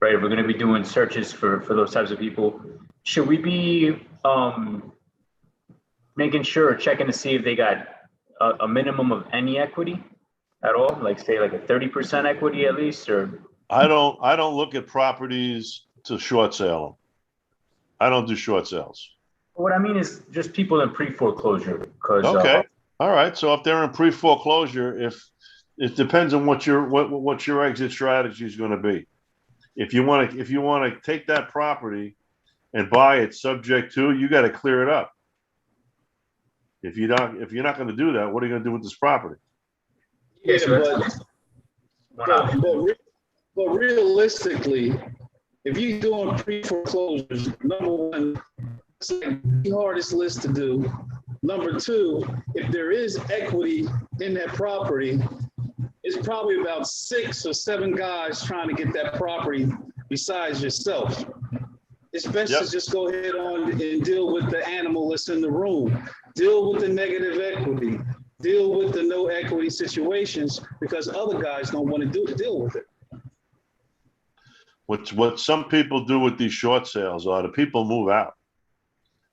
right? If we're going to be doing searches for those types of people, should we be making sure or checking to see if they got a minimum of any equity at all? Like say like a 30% equity at least, or I don't look at properties to short sale them. I don't do short sales. what I mean is just people in pre-foreclosure because Okay. All right. So if they're in pre-foreclosure, if it depends on what your exit strategy is going to be. If you want to take that property and buy it subject to, you got to clear it up. If you're not going to do that, what are you going to do with this property? Yeah, so that's one option. but realistically, if you're doing pre-foreclosures, number one, it's like the hardest list to do. Number two, if there is equity in that property, it's probably about 6 or 7 guys trying to get that property besides yourself. It's best to just go ahead on and deal with the animal that's in the room. Deal with the negative equity. Deal with the no equity situations because other guys don't want to deal with it. What some people do with these short sales are the people move out.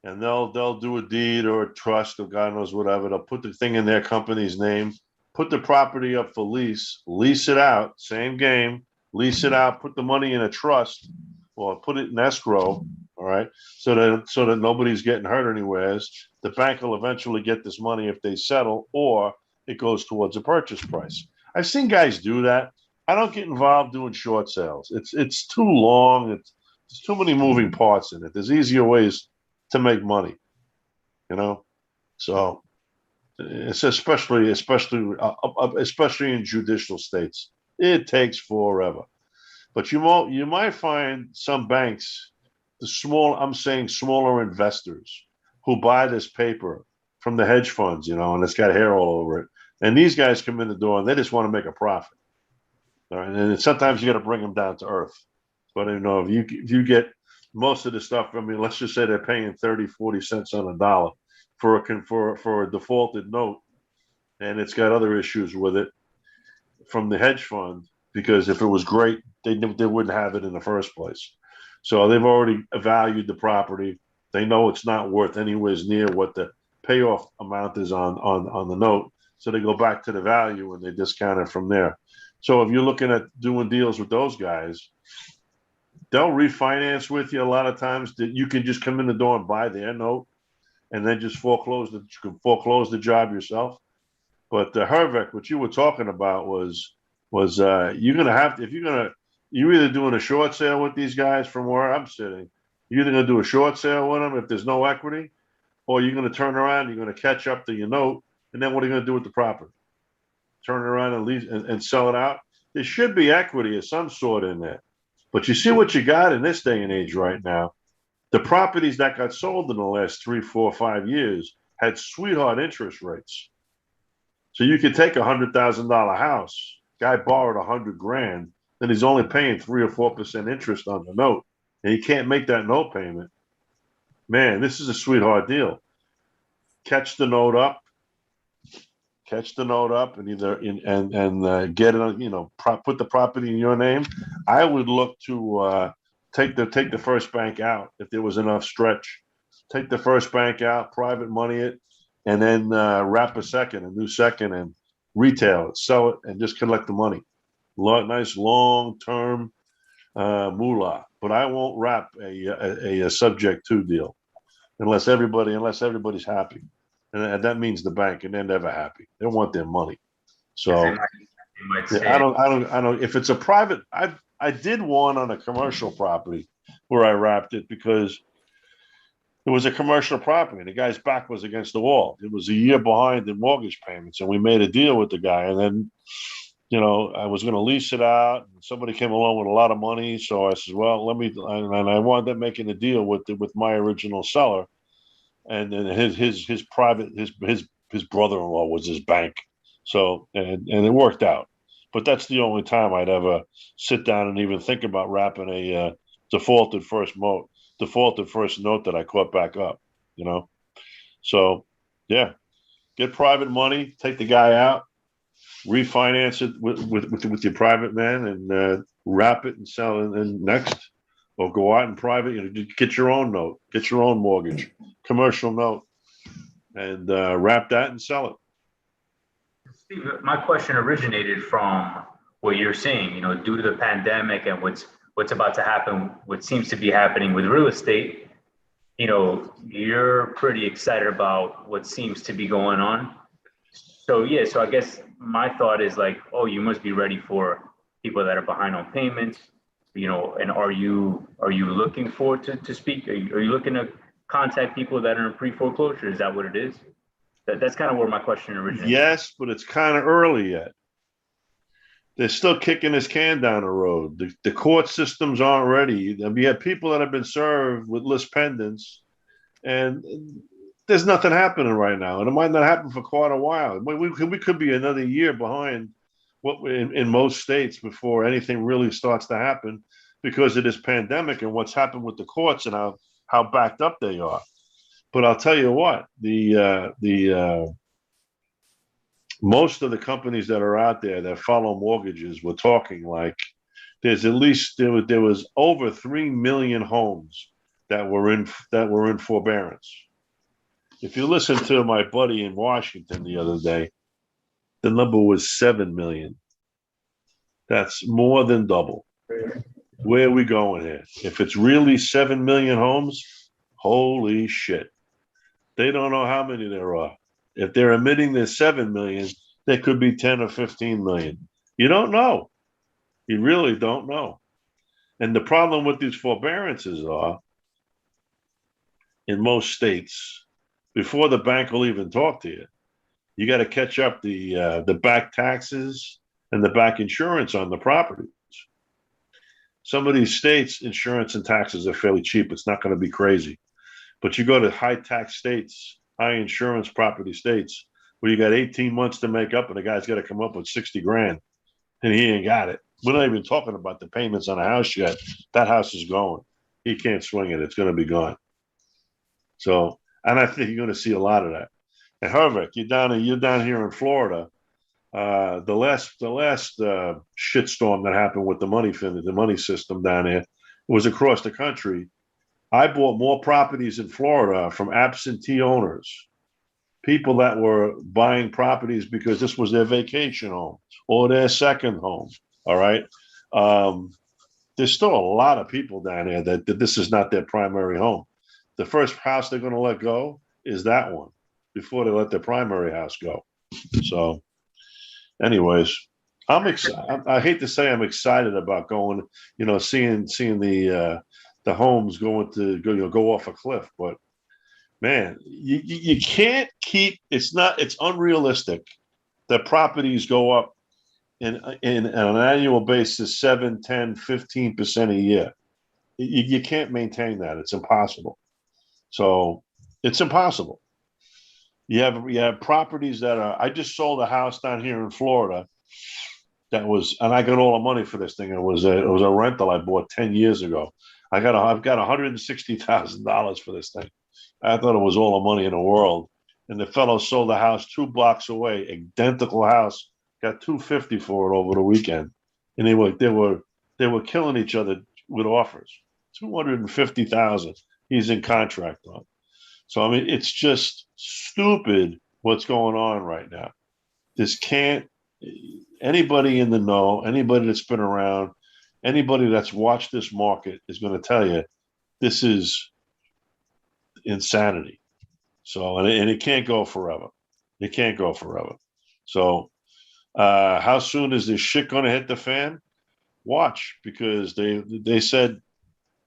And they'll do a deed or a trust or God knows whatever. They'll put the thing in their company's name, put the property up for lease it out, same game, lease it out, put the money in a trust or put it in escrow, all right, so that nobody's getting hurt anywhere. The bank will eventually get this money if they settle, or it goes towards a purchase price. I've seen guys do that. I don't get involved doing short sales. It's too long. There's too many moving parts in it. There's easier ways to make money, So it's especially in judicial states, it takes forever. But you might find some banks, I'm saying smaller investors who buy this paper from the hedge funds, and it's got hair all over it. And these guys come in the door and they just want to make a profit. All right, and sometimes you got to bring them down to earth. But if you get most of the stuff, let's just say they're paying 30, 40 cents on a dollar for a defaulted note, and it's got other issues with it from the hedge fund, because if it was great, they wouldn't have it in the first place. So they've already valued the property. They know it's not worth anywhere near what the payoff amount is on the note. So they go back to the value and they discount it from there. So if you're looking at doing deals with those guys, they'll refinance with you a lot of times. That you can just come in the door and buy their note, and then just foreclose the job yourself. But Hervik, what you were talking about was you're gonna have to, you're either doing a short sale with these guys from where I'm sitting. You're either gonna do a short sale with them if there's no equity, or you're gonna turn around, you're gonna catch up to your note, and then what are you gonna do with the property? Turn it around and leave and sell it out. There should be equity of some sort in there. But you see what you got in this day and age right now. The properties that got sold in the last 3, 4, 5 years had sweetheart interest rates. So you could take $100,000 house, guy borrowed $100,000, then he's only paying 3 or 4% interest on the note, and he can't make that note payment. Man, this is a sweetheart deal. Catch the note up, and get it, put the property in your name. I would look to take the first bank out if there was enough stretch. Take the first bank out, private money it, and then wrap a new second, and retail it, sell it, and just collect the money. Nice long-term moolah. But I won't wrap a subject to deal unless everybody's happy. And that means the bank, and they're never happy. They want their money. So I don't. If it's a private, I did one on a commercial property where I wrapped it because it was a commercial property. The guy's back was against the wall. It was a year behind in mortgage payments, and we made a deal with the guy. And then, I was going to lease it out. And somebody came along with a lot of money, so I said, "Well, and I wound up making a deal with my original seller. And then his brother-in-law was his bank. So, and it worked out. But that's the only time I'd ever sit down and even think about wrapping a defaulted first note that I caught back up, So, yeah, get private money, take the guy out, refinance it with your private man and wrap it and sell it and next, or go out in private, get your own note, get your own mortgage, commercial note, and wrap that and sell it. Steve, my question originated from what you're saying, due to the pandemic and what's about to happen, what seems to be happening with real estate, you're pretty excited about what seems to be going on. So yeah, so I guess my thought is like, oh, you must be ready for people that are behind on payments, and are you looking forward to speak? Are you looking to contact people that are in pre-foreclosure? Is that what it is? That's kind of where my question originates. Yes, but it's kind of early yet. They're still kicking this can down the road. The court systems aren't ready. We have people that have been served with list pendants, and there's nothing happening right now. And it might not happen for quite a while. We could be another year behind what in most states before anything really starts to happen because of this pandemic and what's happened with the courts and how backed up they are. But I'll tell you what, the most of the companies that are out there that follow mortgages were talking like there's at least there was over 3 million homes that were in forbearance. If you listen to my buddy in Washington the other day, the number was 7 million. That's more than double. Where are we going here? If it's really 7 million homes, holy shit. They don't know how many there are. If they're admitting there's 7 million, there could be 10 or 15 million. You don't know. You really don't know. And the problem with these forbearances are, in most states, before the bank will even talk to you, you got to catch up the back taxes and the back insurance on the properties. Some of these states, insurance and taxes are fairly cheap. It's not going to be crazy. But you go to high tax states, high insurance property states, where you got 18 months to make up and the guy's got to come up with 60 grand and he ain't got it. We're not even talking about the payments on a house yet. That house is going. He can't swing it. It's going to be gone. So, and I think you're going to see a lot of that. And Hervik, you're down here in Florida. The last shitstorm that happened with the money system down there was across the country. I bought more properties in Florida from absentee owners, people that were buying properties because this was their vacation home or their second home. All right. There's still a lot of people down there that this is not their primary home. The first house they're going to let go is that one before they let their primary house go. So anyways, I hate to say I'm excited about going, seeing the homes going to go off a cliff, but man, you can't keep. It's unrealistic that properties go up in an annual basis 7, 10, 15% a year. You can't maintain that. It's impossible. So it's impossible. You have properties that are. I just sold a house down here in Florida that was, and I got all the money for this thing. It was a rental I bought 10 years ago. I've got $160,000 for this thing. I thought it was all the money in the world. And the fellow sold a house 2 blocks away, identical house, got $250 for it over the weekend. And they were killing each other with offers. $250,000 he's in contract on. So I mean, it's just stupid what's going on right now. This can't, anybody in the know, anybody that's been around, anybody that's watched this market is going to tell you this is insanity. So, and it can't go forever. It can't go forever. So, how soon is this shit going to hit the fan? Watch, because they said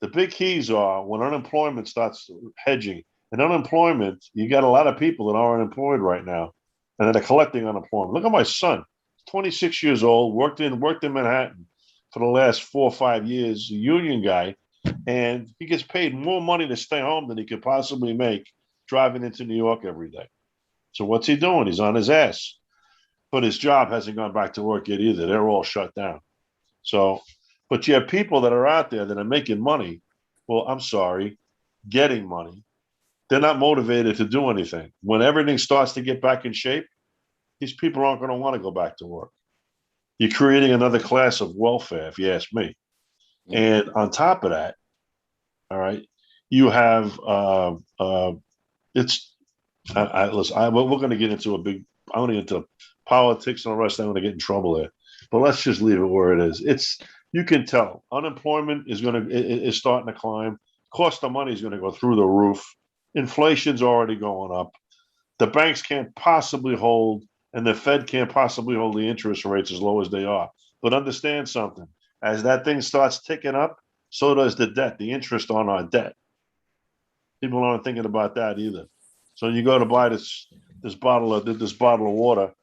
the big keys are when unemployment starts hedging. And unemployment, you got a lot of people that aren't employed right now, and that are collecting unemployment. Look at my son, 26 years old, worked in Manhattan for the last 4 or 5 years, a union guy, and he gets paid more money to stay home than he could possibly make driving into New York every day. So what's he doing? He's on his ass. But his job hasn't gone back to work yet either. They're all shut down. So, but you have people that are out there that are making money. Well, I'm sorry, getting money. They're not motivated to do anything. When everything starts to get back in shape, these people aren't going to want to go back to work. You're creating another class of welfare, if you ask me. And on top of that, all right, you have listen, we're going to get into I want to get into politics and the rest. I'm going to get in trouble there, but let's just leave it where it is. You can tell unemployment is starting to climb. Cost of money is going to go through the roof. Inflation's already going up. The banks can't possibly hold, and the Fed can't possibly hold the interest rates as low as they are. But understand something: as that thing starts ticking up, so does the debt, the interest on our debt. People aren't thinking about that either. So you go to buy this bottle of water.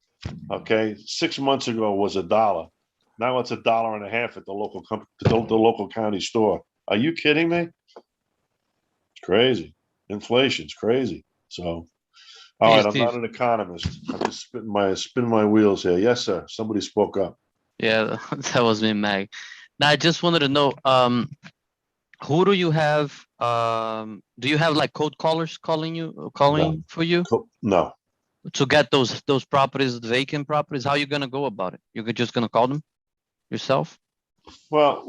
Okay, 6 months ago was $1. Now it's $1.50 at the local county store. Are you kidding me? It's crazy. Inflation's crazy. So, all Hey, right, I'm Steve. not an economist. I'm just spinning my wheels here. Yes, sir. Somebody spoke up. Yeah, that was me, Mag. Now I just wanted to know, who do you have? Do you have like cold callers calling for you No. to get those properties, vacant properties? How are you gonna go about it? You're just gonna call them yourself? Well,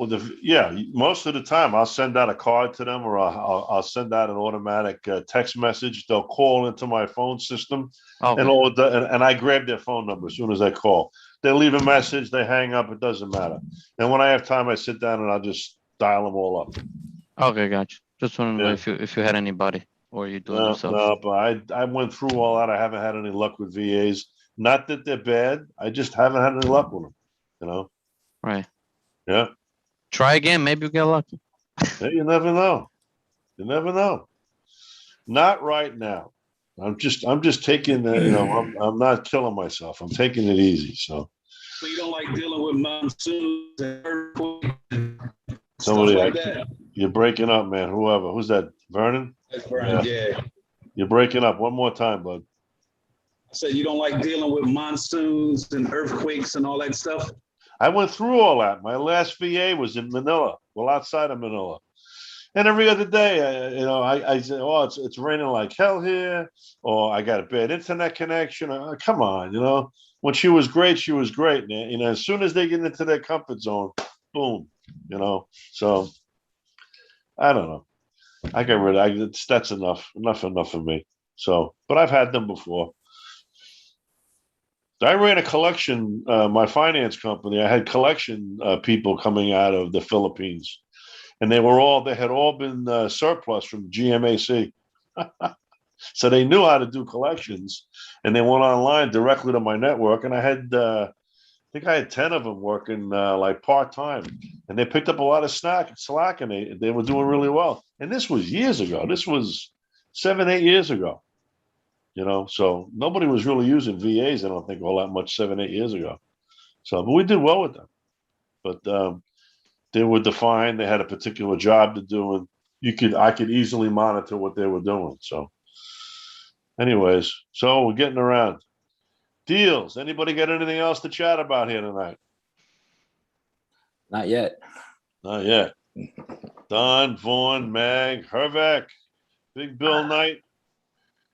most of the time I'll send out a card to them, or I'll send out an automatic text message. They'll call into my phone system, Okay. and I grab their phone number as soon as I call. They leave a message, they hang up. It doesn't matter. And when I have time, I sit down and I'll just dial them all up. Okay, gotcha. Just want to know Yeah. if you had anybody or you're doing yourself. No, but I went through all that. I haven't had any luck with VAs. Not that they're bad. I just haven't had any luck with them. You know. Right. Yeah. Try again. Maybe you get lucky. Yeah, you never know. You never know. Not right now. I'm just taking I'm not killing myself. I'm taking it easy. So you don't like dealing with monsoons and earthquakes and somebody, stuff like that. you're breaking up, man. Who's that? Vernon? That's right. Yeah. You're breaking up. One more time, bud. I said you don't like dealing with monsoons and earthquakes and all that stuff. I went through all that. My last VA was in Manila. Well, outside of Manila. And every other day, I say, oh, it's raining like hell here, or I got a bad internet connection. Come on, when she was great, she was great. And, as soon as they get into their comfort zone, boom, So I don't know. I got rid of that's enough for me. So, but I've had them before. I ran a collection, my finance company. I had collection people coming out of the Philippines. And they had all been surplus from GMAC. So they knew how to do collections, and they went online directly to my network. And I think I had 10 of them working like part-time, and they picked up a lot of slack, and they were doing really well. And this was years ago. This was 7-8 years ago, so nobody was really using VAs. I don't think all that much 7-8 years ago. So, but we did well with them, but, they were defined. They had a particular job to do, and I could easily monitor what they were doing. So, anyways, so we're getting around. Deals. Anybody got anything else to chat about here tonight? Not yet. Not yet. Don, Vaughn, Mag, Hervek, Big Bill Knight.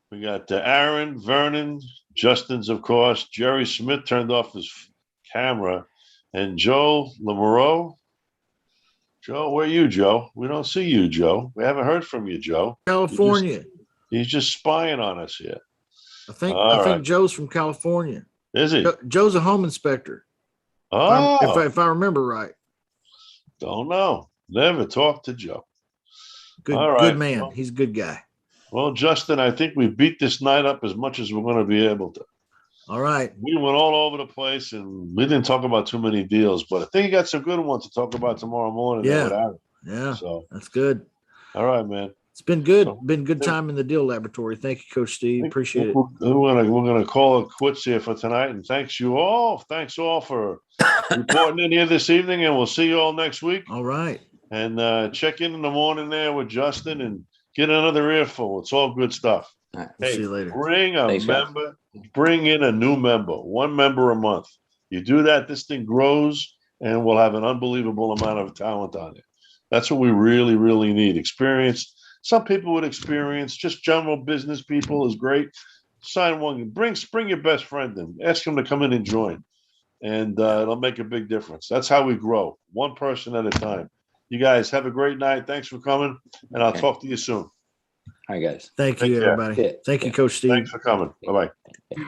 We got Aaron, Vernon, Justin's, of course. Jerry Smith turned off his camera, and Joe Lamoureux. Joe, where are you, Joe? We don't see you, Joe. We haven't heard from you, Joe. California. He's just spying on us here. I think Joe's from California. Is he? Joe's a home inspector. Oh, if I remember right. Don't know. Never talked to Joe. Good man. He's a good guy. Well, Justin, I think we beat this night up as much as we're going to be able to. All right. We went all over the place, and we didn't talk about too many deals, but I think you got some good ones to talk about tomorrow morning. Yeah. So that's good. All right, man. It's been good. Been good time in the deal laboratory. Thank you, Coach Steve. Appreciate it. We're gonna call it quits here for tonight, and thanks all for reporting in here this evening, and we'll see you all next week. All right. And check in the morning there with Justin and get another earful. It's all good stuff. All right. We'll see you later. Bring in a new member, one member a month. You do that, this thing grows, and we'll have an unbelievable amount of talent on it. That's what we really, really need. Experience. Some people with experience, just general business people is great, sign one. Bring your best friend in. Ask him to come in and join, and it'll make a big difference. That's how we grow, one person at a time. You guys have a great night. Thanks for coming, and I'll Okay. talk to you soon. All right, guys. Thank Take you, care. everybody. Yeah. Thank you, Coach Steve. Thanks for coming. Bye bye.